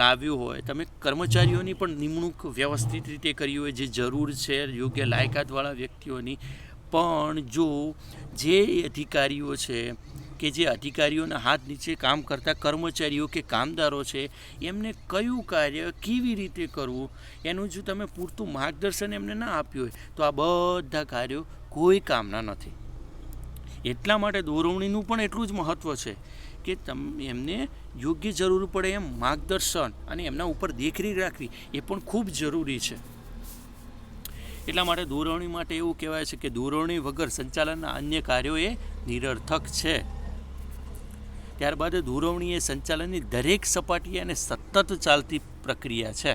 લાવ્યું હોય, તમે કર્મચારીઓની પણ નિમણૂક વ્યવસ્થિત રીતે કરી હોય જે જરૂર છે યોગ્ય લાયકાતવાળા વ્યક્તિઓની. પણ જો જે અધિકારીઓ છે કે જે અધિકારીઓના હાથ નીચે કામ કરતા કર્મચારીઓ કે કામદારો છે એમને કયું કાર્ય કેવી રીતે કરવું એનું જો તમે પૂરતું માર્ગદર્શન એમને ના આપ્યું હોય તો આ બધા કાર્યો કોઈ કામના નથી. એટલા માટે દોરવણીનું પણ એટલું જ મહત્ત્વ છે કે એમને યોગ્ય જરૂર પડે એમ માર્ગદર્શન અને એમના ઉપર દેખરેખ રાખવી એ પણ ખૂબ જરૂરી છે. એટલા માટે દોરવણી માટે એવું કહેવાય છે કે દોરવણી વગર સંચાલનના અન્ય કાર્યો એ નિરર્થક છે. ત્યારબાદ દોરવણી એ સંચાલનની દરેક સપાટીએ અને સતત ચાલતી પ્રક્રિયા છે.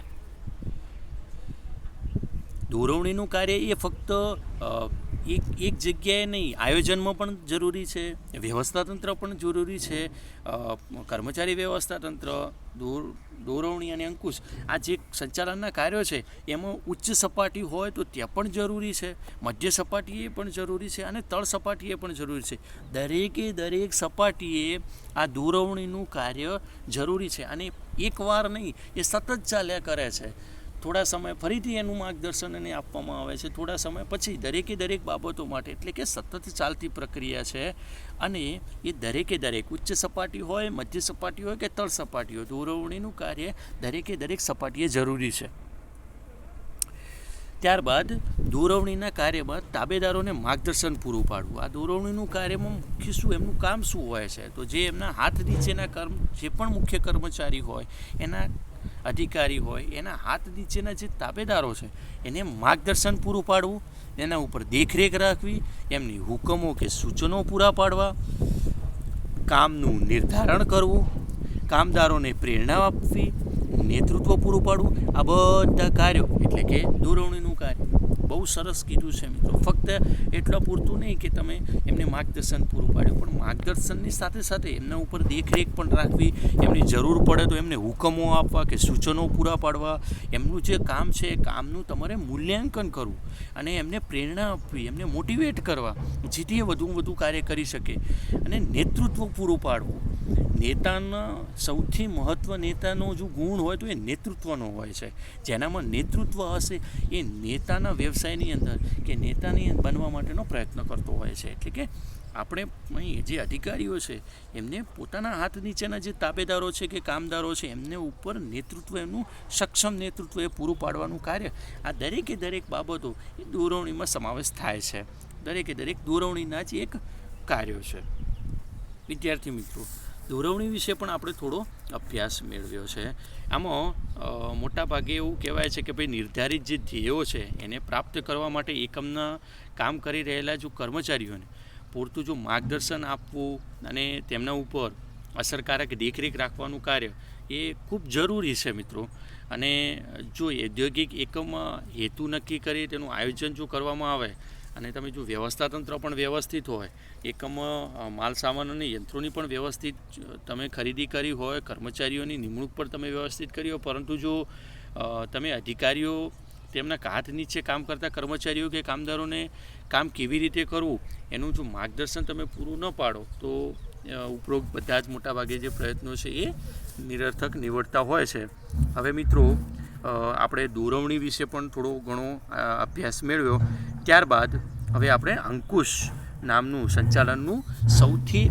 દોરવણીનું કાર્ય એ ફક્ત એક જગ્યાએ નહીં, આયોજનમાં પણ જરૂરી છે, વ્યવસ્થાતંત્ર પણ જરૂરી છે, કર્મચારી વ્યવસ્થાતંત્ર, દોરવણી અને અંકુશ, આ જે સંચાલનના કાર્યો છે એમાં ઉચ્ચ સપાટી હોય તો ત્યાં પણ જરૂરી છે, મધ્ય સપાટીએ પણ જરૂરી છે અને તળ સપાટીએ પણ જરૂરી છે. દરેક સપાટીએ આ દોરવણીનું કાર્ય જરૂરી છે અને એકવાર નહીં, એ સતત ચાલ્યા કરે છે. થોડા સમય ફરીથી એનું માર્ગદર્શન એને આપવામાં આવે છે, થોડા સમય પછી દરેક બાબતો માટે, એટલે કે સતત ચાલતી પ્રક્રિયા છે અને એ દરેક ઉચ્ચ સપાટી હોય, મધ્ય સપાટી હોય કે તળ સપાટી હોય, દોરવણીનું કાર્ય દરેક સપાટીએ જરૂરી છે. ત્યારબાદ દોરવણીના કાર્યમાં તાબેદારોને માર્ગદર્શન પૂરું પાડવું. આ દોરવણીનું કાર્યમાં મુખ્ય શું, એમનું કામ શું હોય છે? તો જે એમના હાથ નીચેના જે પણ મુખ્ય કર્મચારી હોય, એના અધિકારી હોય, એના હાથ નીચેના જે તાબેદારો છે એને માર્ગદર્શન પૂરું પાડવું, એના ઉપર દેખરેખ રાખવી, એમની હુકમો કે સૂચનો પૂરા પાડવા, કામનું નિર્ધારણ કરવું, કામદારોને પ્રેરણા આપવી, નેતૃત્વ પૂરું પાડવું, આ બધા કાર્યો એટલે કે દોરવણીનું કાર્ય. બહુ સરસ કીધું છે મિત્રો. ફક્ત એટલા પૂરતું નહીં કે તમે એમને માર્ગદર્શન પૂરું પાડ્યું, પણ માર્ગદર્શનની સાથે એમના ઉપર દેખરેખ પણ રાખવી, એમની જરૂર પડે તો એમને હુકમો આપવા કે સૂચનો પૂરા પાડવા, એમનું જે કામ છે એ કામનું તમારે મૂલ્યાંકન કરવું અને એમને પ્રેરણા આપવી, એમને મોટિવેટ કરવા જેથી એ વધુમાં વધુ કાર્ય કરી શકે અને નેતૃત્વ પૂરું પાડવું. નેતાના સૌથી મહત્ત્વ નેતાનો જો ગુણ હોય તો એ નેતૃત્વનો હોય છે. જેનામાં નેતૃત્વ હશે એ નેતાના વ્યવસાયની અંદર કે નેતાની બનવા માટેનો પ્રયત્ન કરતો હોય છે. એટલે કે આપણે અહીં જે અધિકારીઓ છે એમને પોતાના હાથ નીચેના જે તાબેદારો છે કે કામદારો છે એમને ઉપર નેતૃત્વ, એમનું સક્ષમ નેતૃત્વ એ પૂરું પાડવાનું કાર્ય, આ દરેકે દરેક બાબતો એ દોરવણીમાં સમાવેશ થાય છે. દરેકે દરેક દોરવણીના જ એક કાર્યો છે. વિદ્યાર્થી મિત્રો, દોરવણી વિશે પણ આપણે થોડો અભ્યાસ મેળવ્યો છે. આમાં મોટાભાગે એવું કહેવાય છે કે ભાઈ નિર્ધારિત જે ધ્યેયો છે એને પ્રાપ્ત કરવા માટે એકમના કામ કરી રહેલા જો કર્મચારીઓને પૂરતું જો માર્ગદર્શન આપવું અને તેમના ઉપર અસરકારક દેખરેખ રાખવાનું કાર્ય એ ખૂબ જરૂરી છે મિત્રો. અને જો ઔદ્યોગિક એકમમાં હેતુ નક્કી કરી તેનું આયોજન જો કરવામાં આવે અને તમે જો વ્યવસ્થાતંત્ર પણ વ્યવસ્થિત હોય, એકમમાં માલ સામાન અને યંત્રોની પણ વ્યવસ્થિત તમે ખરીદી કરી હોય, કર્મચારીઓની નિમણૂક પણ તમે વ્યવસ્થિત કરી હોય, પરંતુ જો તમે અધિકારીઓ તેમના હાથ નીચે કામ કરતા કર્મચારીઓ કે કામદારોને કામ કેવી રીતે કરવું એનું જો માર્ગદર્શન તમે પૂરું ન પાડો તો ઉપરોક્ત બધા જ મોટાભાગે જે પ્રયત્નો છે એ નિરર્થક નીવડતા હોય છે. હવે મિત્રો, આપણે દોરવણી વિશે પણ થોડો ઘણો અભ્યાસ મેળવ્યો. ત્યારબાદ હવે આપણે અંકુશ નામનું સંચાલનનું સૌથી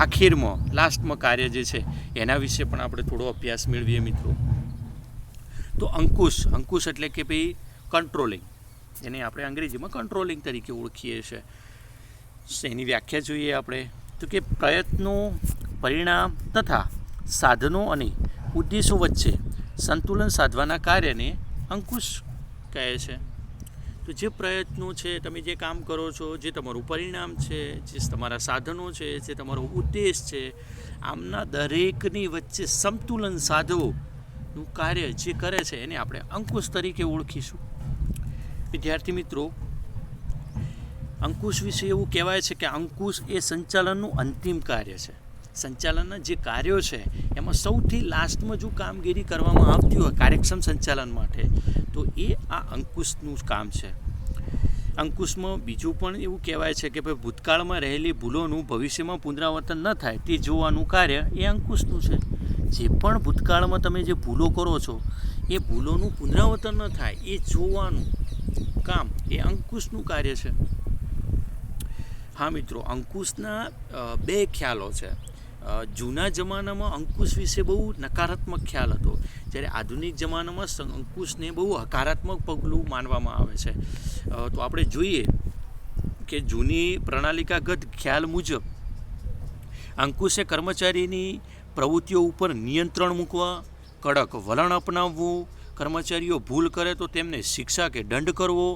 આખીરમાં લાસ્ટમાં કાર્ય જે છે એના વિશે પણ આપણે થોડો અભ્યાસ મેળવીએ મિત્રો. તો અંકુશ એટલે કે ભાઈ કંટ્રોલિંગ, એને આપણે અંગ્રેજીમાં કંટ્રોલિંગ તરીકે ઓળખીએ છીએ. એની વ્યાખ્યા જોઈએ આપણે તો કે પ્રયત્નો, પરિણામ તથા સાધનો અને ઉદ્દેશો વચ્ચે સંતુલન સાધવાના કાર્યને અંકુશ કહે છે. તો જે પ્રયત્નો છે, તમે જે કામ કરો છો, જે તમારું પરિણામ છે, જે તમારા સાધનો છે, જે તમારો ઉદ્દેશ છે, આમના દરેકની વચ્ચે સંતુલન સાધવું કાર્ય જે કરે છે એને આપણે અંકુશ તરીકે ઓળખીશું. વિદ્યાર્થી મિત્રો, અંકુશ વિશે એવું કહેવાય છે કે અંકુશ એ સંચાલનનું અંતિમ કાર્ય છે. સંચાલનના જે કાર્યો છે એમાં સૌથી લાસ્ટમાં જો કામગીરી કરવામાં આવતી હોય કાર્યક્ષમ સંચાલન માટે તો એ આ અંકુશનું કામ છે. અંકુશમાં બીજું પણ એવું કહેવાય છે કે ભાઈ ભૂતકાળમાં રહેલી ભૂલોનું ભવિષ્યમાં પુનરાવર્તન ન થાય તે જોવાનું કાર્ય એ અંકુશનું છે. જે પણ ભૂતકાળમાં તમે જે ભૂલો કરો છો એ ભૂલોનું પુનરાવર્તન ન થાય એ જોવાનું કામ એ અંકુશનું કાર્ય છે. હા મિત્રો, અંકુશના બે ખ્યાલો છે. જૂના જમાનામાં અંકુશ વિશે બહુ નકારાત્મક ખ્યાલ હતો, જ્યારે આધુનિક જમાનામાં અંકુશને બહુ હકારાત્મક પગલું માનવામાં આવે છે. તો આપણે જોઈએ કે જૂની પ્રણાલિકાગત ખ્યાલ મુજબ અંકુશે કર્મચારીની પ્રવૃત્તિઓ ઉપર નિયંત્રણ મૂકવા, કડક વલણ અપનાવવું, કર્મચારીઓ ભૂલ કરે તો તેમને શિક્ષા કે દંડ કરવો,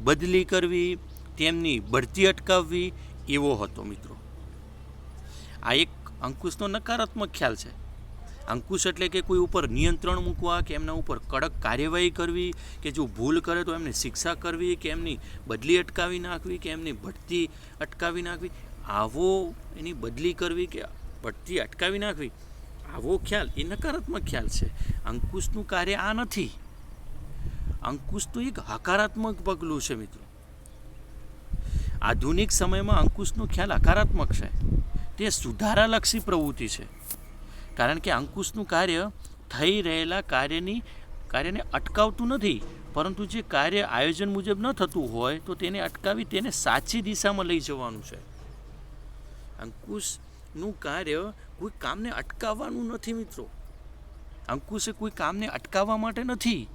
બદલી કરવી, તેમની બઢતી અટકાવવી એવો હતો મિત્રો. આ એક અંકુશનો નકારાત્મક ખ્યાલ છે. અંકુશ એટલે કે કોઈ ઉપર નિયંત્રણ મૂકવા, કે એમના ઉપર કડક કાર્યવાહી કરવી, કે જો ભૂલ કરે તો એમને શિક્ષા કરવી, કે એમની બદલી અટકાવી નાખવી, કે એમની બઢતી અટકાવી નાખવી, આવો એની બદલી કરવી કે બઢતી અટકાવી નાખવી, આવો ખ્યાલ એ નકારાત્મક ખ્યાલ છે. અંકુશનું કાર્ય આ નથી. અંકુશ તો એક હકારાત્મક પગલું છે મિત્રો. આધુનિક સમયમાં અંકુશનો ખ્યાલ હકારાત્મક છે. તે સુધારાલક્ષી પ્રવૃત્તિ છે, કારણ કે અંકુશનું કાર્ય થઈ રહેલા કાર્યને અટકાવતું નથી, પરંતુ જે કાર્ય આયોજન મુજબ ન થતું હોય તો તેને અટકાવી તેને સાચી દિશામાં લઈ જવાનું છે. અંકુશનું કાર્ય કોઈ કામને અટકાવવાનું નથી મિત્રો. અંકુશે કોઈ કામને અટકાવવા માટે નથી.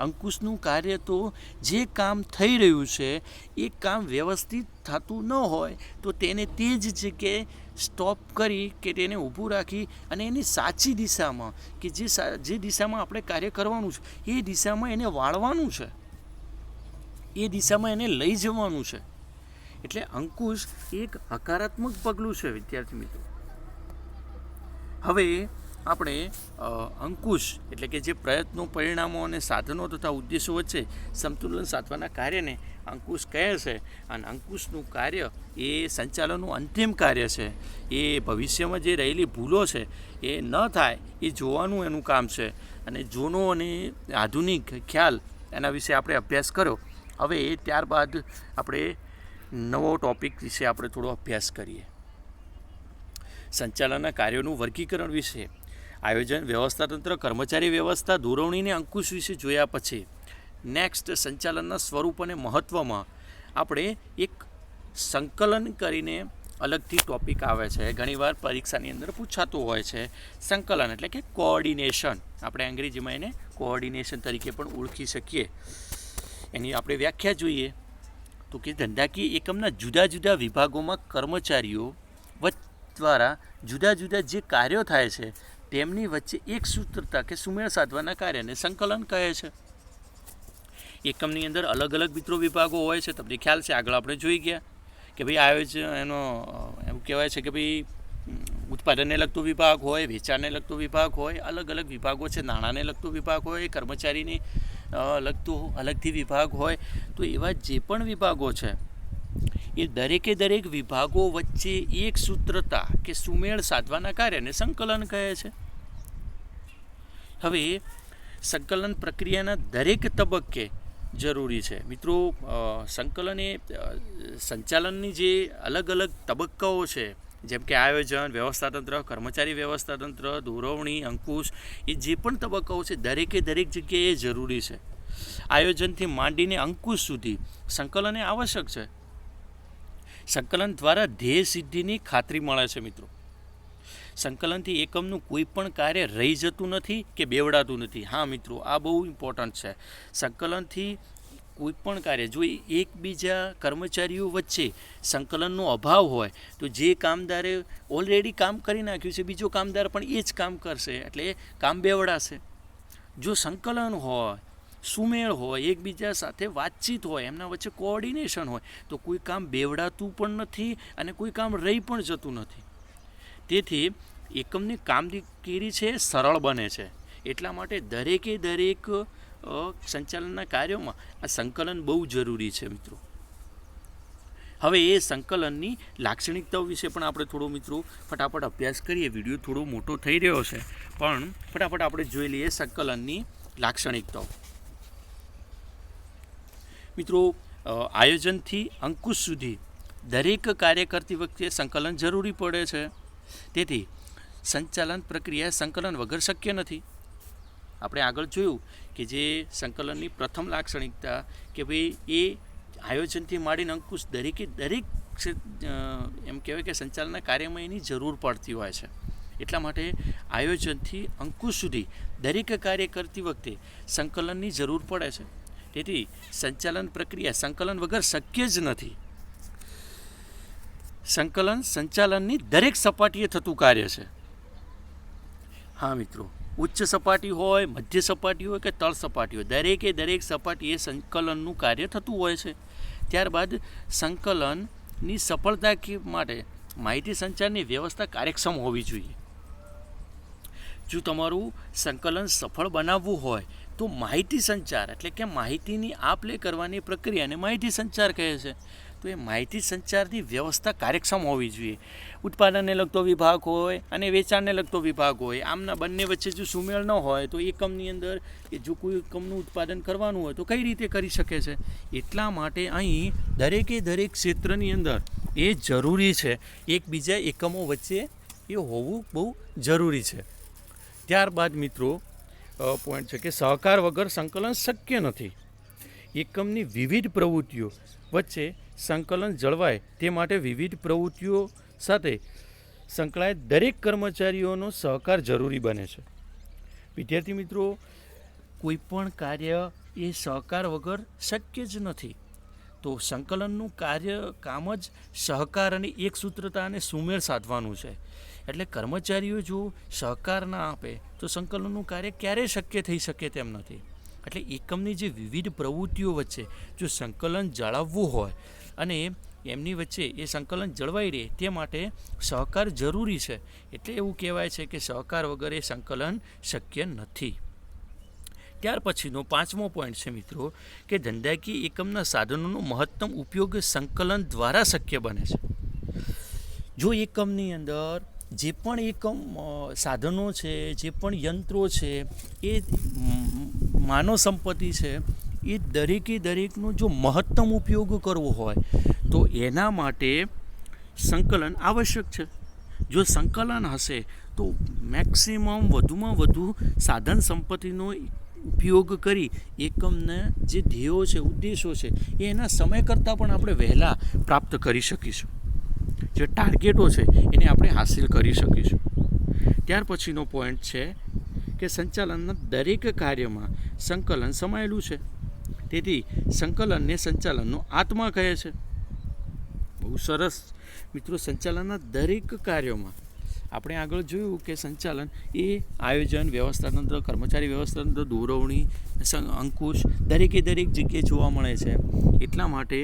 અંકુશનું કાર્ય તો જે કામ થઈ રહ્યું છે એ કામ વ્યવસ્થિત થતું ન હોય તો તેને તે જ જગ્યાએ સ્ટોપ કરી કે તેને ઊભું રાખી અને એની સાચી દિશામાં કે જે દિશામાં આપણે કાર્ય કરવાનું છે એ દિશામાં એને વાળવાનું છે, એ દિશામાં એને લઈ જવાનું છે. એટલે અંકુશ એક હકારાત્મક પગલું છે વિદ્યાર્થી મિત્રો. હવે આપણે અંકુશ એટલે કે જે પ્રયત્નો, પરિણામો અને સાધનો તથા ઉદ્દેશો વચ્ચે સંતુલન સાધવાના કાર્યને અંકુશ કહે છે. અને અંકુશનું કાર્ય એ સંચાલનનું અંતિમ કાર્ય છે. એ ભવિષ્યમાં જે રહેલી ભૂલો છે એ ન થાય એ જોવાનું એનું કામ છે. અને જૂનો અને આધુનિક ખ્યાલ એના વિશે આપણે અભ્યાસ કર્યો. હવે ત્યારબાદ આપણે નવો ટૉપિક વિશે આપણે થોડો અભ્યાસ કરીએ. સંચાલનના કાર્યોનું વર્ગીકરણ વિશે, આયોજન, વ્યવસ્થાતંત્ર, કર્મચારી વ્યવસ્થા, દોરવણીને અંકુશ વિશે જોયા પછી નેક્સ્ટ સંચાલનના સ્વરૂપ અને મહત્ત્વમાં આપણે એક સંકલન કરીને અલગથી ટોપિક આવે છે, ઘણીવાર પરીક્ષાની અંદર પૂછાતું હોય છે. સંકલન એટલે કે કોઓર્ડિનેશન, આપણે અંગ્રેજીમાં એને કોઓર્ડિનેશન તરીકે પણ ઓળખી શકીએ. એની આપણે વ્યાખ્યા જોઈએ તો કે ધંધાકીય એકમના જુદા જુદા વિભાગોમાં કર્મચારીઓ દ્વારા જુદા જુદા જે કાર્યો થાય છે તેમની વચ્ચે એક સૂત્રતા કે સુમેળ સાધવાના કાર્યને સંકલન કહે છે. એકમની અંદર અલગ અલગ મિત્રો વિભાગો હોય છે, તમને ખ્યાલ છે, આગળ આપણે જોઈ ગયા કે ભાઈ આયોજન એનો એવું કહેવાય છે કે ભાઈ ઉત્પાદનને લગતો વિભાગ હોય, વેચાણને લગતો વિભાગ હોય, અલગ અલગ વિભાગો છે, નાણાંને લગતો વિભાગ હોય, કર્મચારીને લગતો અલગથી વિભાગ હોય. તો એવા જે પણ વિભાગો છે એ દરેકે દરેક વિભાગો વચ્ચે એક સૂત્રતા કે સુમેળ સાધવાના કાર્યને સંકલન કહે છે. હવે સંકલન પ્રક્રિયાના દરેક તબક્કે જરૂરી છે મિત્રો. સંકલન એ સંચાલનની જે અલગ અલગ તબક્કાઓ છે, જેમ કે આયોજન, વ્યવસ્થાતંત્ર, કર્મચારી વ્યવસ્થાતંત્ર, દોરવણી, અંકુશ, એ જે પણ તબક્કાઓ છે દરેકે દરેક જગ્યાએ જરૂરી છે. આયોજનથી માંડીને અંકુશ સુધી સંકલન એ આવશ્યક છે. સંકલન દ્વારા ધ્યેય સિદ્ધિની ખાતરી મળે છે મિત્રો. સંકલનથી એકમનું કોઈ પણ કાર્ય રહી જતું નથી કે બેવડાતું નથી. હા મિત્રો, આ બહુ ઇમ્પોર્ટન્ટ છે. સંકલનથી કોઈ પણ કાર્ય, જો એકબીજા કર્મચારીઓ વચ્ચે સંકલનનો અભાવ હોય તો જે કામદારે ઓલરેડી કામ કરી નાખ્યું છે બીજો કામદાર પણ એ જ કામ કરશે, એટલે કામ બેવડાશે. જો સંકલન હોય, સુમેળ હોય, એકબીજા સાથે વાતચીત હોય, એમના વચ્ચે કોઓર્ડિનેશન હોય તો કોઈ કામ બેવડાતું પણ નથી અને કોઈ કામ રહી પણ જતું નથી. તેથી એકમની કામગીરી છે સરળ બને છે. એટલા માટે દરેકે દરેક સંચાલનના કાર્યોમાં આ સંકલન બહુ જરૂરી છે મિત્રો. હવે એ સંકલનની લાક્ષણિકતાઓ વિશે પણ આપણે થોડો મિત્રો ફટાફટ અભ્યાસ કરીએ. વિડીયો થોડો મોટો થઈ રહ્યો છે પણ ફટાફટ આપણે જોઈ લઈએ સંકલનની લાક્ષણિકતાઓ. મિત્રો, આયોજનથી અંકુશ સુધી દરેક કાર્ય કરતી વખતે સંકલન જરૂરી પડે છે. તેથી સંચાલન પ્રક્રિયા સંકલન વગર શક્ય નથી. આપણે આગળ જોયું કે જે સંકલનની પ્રથમ લાક્ષણિકતા કે ભાઈ એ આયોજનથી માંડીને અંકુશ દરેકે દરેક એમ કહેવાય કે સંચાલનના કાર્યમાં એની જરૂર પડતી હોય છે. એટલા માટે આયોજનથી અંકુશ સુધી દરેક કાર્ય કરતી વખતે સંકલનની જરૂર પડે છે. તેથી સંચાલન પ્રક્રિયા સંકલન વગર શક્ય જ નથી. સંકલન સંચાલનની દરેક સપાટીએ થતું કાર્ય છે. હા મિત્રો, ઉચ્ચ સપાટી હોય, મધ્ય સપાટી હોય કે તળ સપાટી હોય, દરેકે દરેક સપાટીએ સંકલનનું કાર્ય થતું હોય છે. ત્યારબાદ સંકલનની સફળતા માટે માહિતી સંચારની વ્યવસ્થા કાર્યક્ષમ હોવી જોઈએ. જો તમારું સંકલન સફળ બનાવવું હોય તો માહિતી સંચાર એટલે કે માહિતીની આપ-લે કરવાની પ્રક્રિયાને માહિતી સંચાર કહે છે. તો એ માહિતી સંચારની વ્યવસ્થા કાર્યક્ષમ હોવી જોઈએ. ઉત્પાદનને લગતો વિભાગ હોય અને વેચાણને લગતો વિભાગ હોય, આમના બંને વચ્ચે જો સુમેળ ન હોય તો એકમની અંદર એ જો કોઈ એકમનું ઉત્પાદન કરવાનું હોય તો કઈ રીતે કરી શકે છે. એટલા માટે અહીં દરેકે દરેક ક્ષેત્રની અંદર એ જરૂરી છે, એકબીજા એકમો વચ્ચે એ હોવું બહુ જરૂરી છે. ત્યારબાદ મિત્રો પોઈન્ટ છે કે સહકાર વગર સંકલન શક્ય નથી. એકમની વિવિધ પ્રવૃત્તિઓ વચ્ચે સંકલન જળવાય તે માટે વિવિધ પ્રવૃત્તિઓ સાથે સંકળાયેલ દરેક કર્મચારીઓનો સહકાર જરૂરી બને છે. વિદ્યાર્થી મિત્રો, કોઈ પણ કાર્ય એ સહકાર વગર શક્ય જ નથી. તો સંકલનનું કામ જ સહકાર અને એકસૂત્રતા અને સુમેળ સાધવાનું છે. એટલે કર્મચારીઓ જો સહકાર ના આપે તો સંકલનનું કાર્ય ક્યારેય શક્ય થઈ શકે તેમ નથી. એટલે એકમની જે વિવિધ પ્રવૃત્તિઓ વચ્ચે જો સંકલન જાળવવું હોય અને એમની વચ્ચે એ સંકલન જળવાઈ રહે તે માટે સહકાર જરૂરી છે. એટલે એવું કહેવાય છે કે સહકાર વગર એ સંકલન શક્ય નથી. ત્યાર પછીનો પાંચમો પોઈન્ટ છે મિત્રો કે ધંધાકીય એકમના સાધનોનો મહત્તમ ઉપયોગ સંકલન દ્વારા શક્ય બને છે. જો એકમની અંદર જે પણ એકમ સાધનો છે, જે પણ યંત્રો છે, એ માનવ સંપત્તિ છે, એ દરેકે દરેકનો જો મહત્તમ ઉપયોગ કરવો હોય તો એના માટે સંકલન આવશ્યક છે. જો સંકલન હશે તો મેક્સિમમ વધુમાં વધુ સાધન સંપત્તિનો ઉપયોગ કરી એકમના જે ધ્યેયો છે, ઉદ્દેશો છે, એ એના સમય કરતાં પણ આપણે વહેલા પ્રાપ્ત કરી શકીશું. જે ટાર્ગેટો છે એને આપણે હાંસિલ કરી શકીશું. ત્યાર પછીનો પોઈન્ટ છે કે સંચાલનના દરેક કાર્યમાં સંકલન સમાયેલું છે. તેથી સંકલનને સંચાલનનો આત્મા કહે છે. બહુ સરસ મિત્રો. સંચાલનના દરેક કાર્યોમાં આપણે આગળ જોયું કે સંચાલન એ આયોજન, વ્યવસ્થાતંત્ર, કર્મચારી વ્યવસ્થાતંત્ર, દોરવણી, અંકુશ દરેક જગ્યાએ જોવા મળે છે. એટલા માટે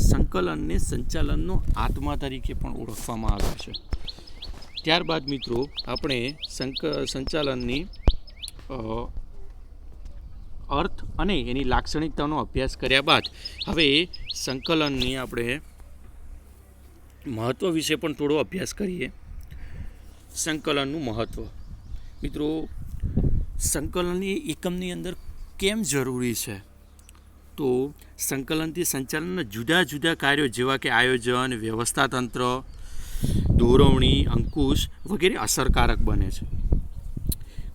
સંકલનને સંચાલનનો આત્મા તરીકે પણ ઓળખવામાં આવે છે. ત્યારબાદ મિત્રો આપણે સંચાલનની અર્થ અને એની લાક્ષણિકતાનો અભ્યાસ કર્યા બાદ હવે સંકલનની આપણે મહત્ત્વ વિશે પણ થોડો અભ્યાસ કરીએ. સંકલનનું મહત્ત્વ મિત્રો, સંકલન એ એકમની અંદર કેમ જરૂરી છે? તો સંકલનથી સંચાલનના જુદા જુદા કાર્યો જેવા કે આયોજન, વ્યવસ્થાતંત્ર, દોરવણી, અંકુશ વગેરે અસરકારક બને છે.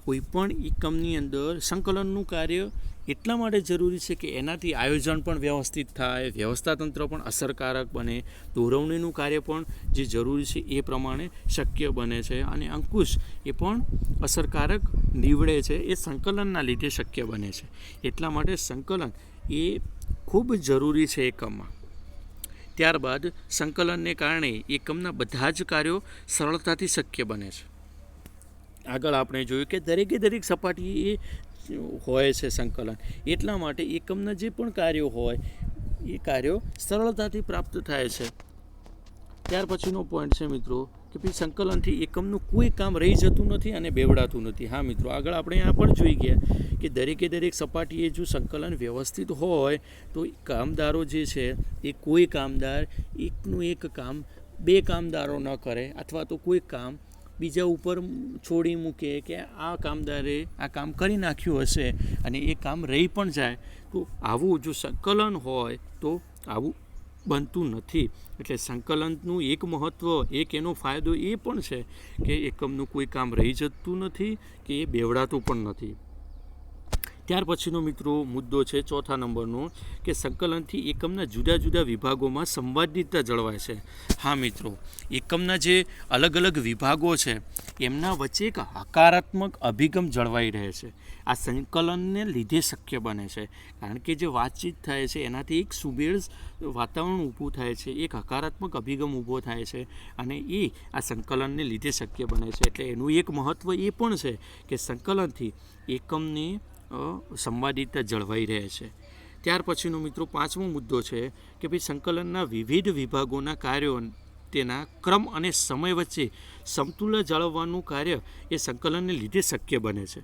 કોઈપણ એકમની અંદર સંકલનનું કાર્ય એટલા માટે જરૂરી છે કે એનાથી આયોજન પણ વ્યવસ્થિત થાય, વ્યવસ્થાતંત્ર પણ અસરકારક બને, દોરવણીનું કાર્ય પણ જે જરૂરી છે એ પ્રમાણે શક્ય બને છે, અને અંકુશ એ પણ અસરકારક નીવડે છે. એ સંકલનના લીધે શક્ય બને છે. એટલા માટે સંકલન એ ખૂબ જરૂરી છે એકમમાં. ત્યારબાદ સંકલનને કારણે એકમના બધા જ કાર્યો સરળતાથી શક્ય બને છે. આગળ આપણે જોયું કે દરેક સપાટીએ હોય છે સંકલન. એટલા માટે એકમના જે પણ કાર્યો હોય એ કાર્યો સરળતાથી પ્રાપ્ત થાય છે. ત્યાર પછીનો પોઈન્ટ છે મિત્રો કે ભાઈ સંકલનથી એકમનું કોઈ કામ રહી જતું નથી અને બેવડાતું નથી. હા મિત્રો, આગળ આપણે આ પણ જોઈ ગયા કે દરેક સપાટીએ જો સંકલન વ્યવસ્થિત હોય તો કામદારો જે છે એ કોઈ કામદાર એકનું એક કામ બે કામદારો ન કરે, અથવા તો કોઈ કામ બીજા ઉપર છોડી મૂકે કે આ કામદારે આ કામ કરી નાખ્યું હશે અને એ કામ રહી પણ જાય. તો આવું જો સંકલન હોય તો આવું બનતું નથી. એટલે સંકલનનું એક મહત્ત્વ, એક એનો ફાયદો એ પણ છે કે એકમનું કોઈ કામ રહી જતું નથી કે એ બેવડાતું પણ નથી. ત્યાર પછીનો મિત્રો મુદ્દો છે ચોથા નંબરનો કે સંકલનથી એકમના જુદા જુદા વિભાગોમાં સંવાદિતતા જળવાય છે. હા મિત્રો, એકમના જે અલગ વિભાગો છે એમના વચ્ચે એક હકારાત્મક અભિગમ જળવાઈ રહે છે. આ સંકલનને લીધે શક્ય બને છે. કારણ કે જે વાતચીત થાય છે એનાથી એક સુમેળ વાતાવરણ ઊભું થાય છે, એક હકારાત્મક અભિગમ ઊભો થાય છે, અને એ આ સંકલનને લીધે શક્ય બને છે. એટલે એનું એક મહત્ત્વ એ પણ છે કે સંકલનથી એકમની સંવાદિતતા જળવાઈ રહે છે. ત્યાર પછીનો મિત્રો પાંચમો મુદ્દો છે કે ભાઈ સંકલનના વિવિધ વિભાગોના કાર્યો તેના ક્રમ અને સમય વચ્ચે સમતુલ્ય જાળવવાનું કાર્ય એ સંકલનને લીધે શક્ય બને છે.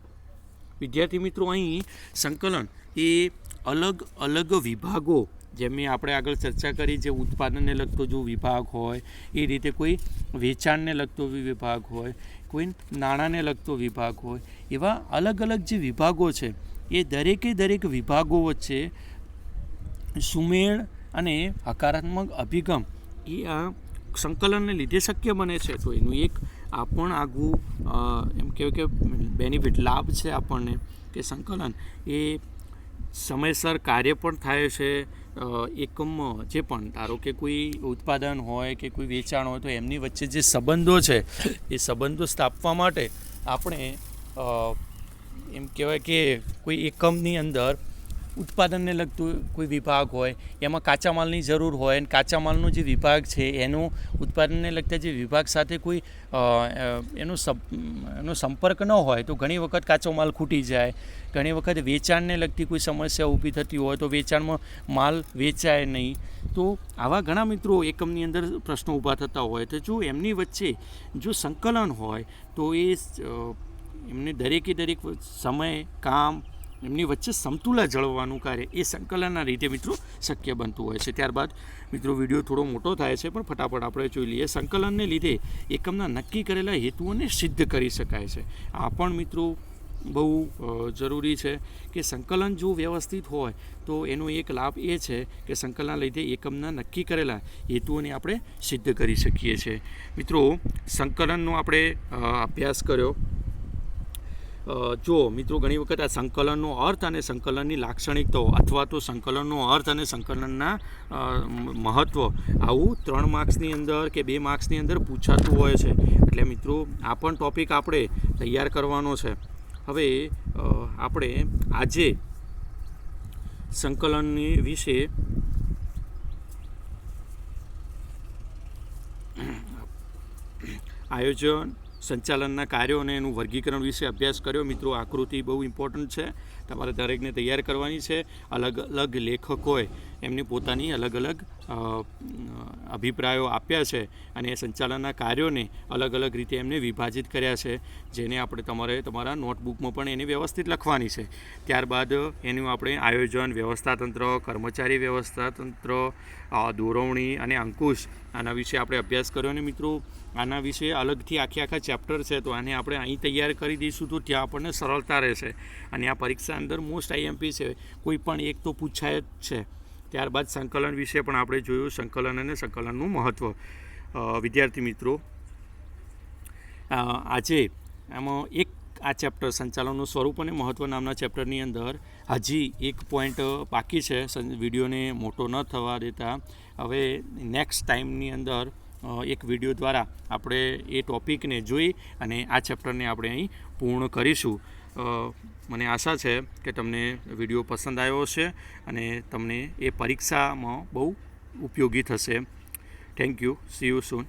વિદ્યાર્થી મિત્રો, અહીં સંકલન એ અલગ વિભાગો, જેમ આપણે આગળ ચર્ચા કરી, જે ઉત્પાદનને લગતો જો વિભાગ હોય, એ રીતે કોઈ વેચાણને લગતો વિભાગ હોય, કોઈ નાણાંને લગતો વિભાગ હોય, એવા અલગ જે વિભાગો છે એ દરેક વિભાગો વચ્ચે સુમેળ અને હકારાત્મક અભિગમ એ આ સંકલનને લીધે શક્ય બને છે. તો એનું એક આ પણ આગવું એમ કહેવાય કે બેનિફિટ, લાભ છે આપણને કે સંકલન એ સમયસર કાર્ય પણ થાય છે. એકમમાં જે પણ ધારો કે કોઈ ઉત્પાદન હોય કે કોઈ વેચાણ હોય તો એમની વચ્ચે જે સંબંધો છે એ સંબંધો સ્થાપવા માટે આપણે એમ કહેવાય કે કોઈ એકમની અંદર ઉત્પાદનને લગતું કોઈ વિભાગ હોય, એમાં કાચા માલની જરૂર હોય, અને કાચા માલનો જે વિભાગ છે એનો ઉત્પાદનને લગતા જે વિભાગ સાથે કોઈ એનો સંપર્ક ન હોય તો ઘણી વખત કાચો માલ ખૂટી જાય. ઘણી વખત વેચાણને લગતી કોઈ સમસ્યા ઊભી થતી હોય તો વેચાણમાં માલ વેચાય નહીં. તો આવા ઘણા મિત્રો એકમની અંદર પ્રશ્નો ઊભા થતા હોય. તો જો એમની વચ્ચે જો સંકલન હોય તો એ એમને દરેક સમય, કામ, એમની વચ્ચે સમતુલા જળવવાનું કાર્ય એ સંકલનના રીતે મિત્રો શક્ય બનતું હોય છે. ત્યારબાદ મિત્રો વિડીયો થોડો મોટો થાય છે પણ ફટાફટ આપણે જોઈ લઈએ. સંકલનને લીધે એકમના નક્કી કરેલા હેતુઓને સિદ્ધ કરી શકાય છે. આ પણ મિત્રો બહુ જરૂરી છે કે સંકલન જો વ્યવસ્થિત હોય તો એનો એક લાભ એ છે કે સંકલનના લીધે એકમના નક્કી કરેલા હેતુઓને આપણે સિદ્ધ કરી શકીએ છીએ. મિત્રો, સંકલનનો આપણે અભ્યાસ કર્યો. જો મિત્રો, ઘણી વખત આ સંકલનનો અર્થ અને સંકલનની લાક્ષણિકતાઓ અથવા તો સંકલનનો અર્થ અને સંકલનના મહત્ત્વ આવું 3 માર્ક્સની અંદર કે 2 માર્ક્સની અંદર પૂછાતું હોય છે. એટલે મિત્રો, આ પણ ટૉપિક આપણે તૈયાર કરવાનો છે. હવે આપણે આજે સંકલનની વિશે આયોજન, સંચાલનના કાર્યો અને એનું વર્ગીકરણ વિશે અભ્યાસ કર્યો. મિત્રો, આકૃતિ બહુ ઇમ્પોર્ટન્ટ છે, તમારે દરેકને તૈયાર કરવાની છે. અલગ અલગ લેખકોએ એમની પોતાની અલગ અલગ અભિપ્રાયો આપ્યા છે અને સંચાલનના કાર્યોને અલગ અલગ રીતે એમને વિભાજિત કર્યા છે, જેને આપણે તમારા નોટબુકમાં પણ એને વ્યવસ્થિત લખવાની છે. ત્યારબાદ એનું આપણે આયોજન, વ્યવસ્થાતંત્ર, કર્મચારી વ્યવસ્થાતંત્ર, દોરવણી અને અંકુશ, આના વિશે આપણે અભ્યાસ કર્યો. અને મિત્રો, આના વિશે અલગથી આખા ચેપ્ટર છે, તો આને આપણે અહીં તૈયાર કરી દઈશું તો ત્યાં આપણને સરળતા રહેશે. અને આ પરીક્ષા અંદર મોસ્ટ આઈએમપી છે, કોઈ પણ એક તો પૂછાય જ છે. ત્યારબાદ સંકલન વિશે પણ આપણે જોયું, સંકલન અને સંકલનનું મહત્ત્વ. વિદ્યાર્થી મિત્રો, આજે આમાં એક આ ચેપ્ટર સંચાલનનું સ્વરૂપ અને મહત્ત્વ નામના ચેપ્ટરની અંદર હજી એક પોઈન્ટ બાકી છે, વિડીયોને મોટો ન થવા દેતા. હવે નેક્સ્ટ ટાઈમની અંદર એક વિડીયો દ્વારા આપણે એ ટૉપિકને જોઈ અને આ ચેપ્ટરને આપણે અહીં પૂર્ણ કરીશું. મને આશા છે કે તમને વિડીયો પસંદ આવ્યો હશે અને તમને એ પરીક્ષામાં બહુ ઉપયોગી થશે. Thank you. C you soon.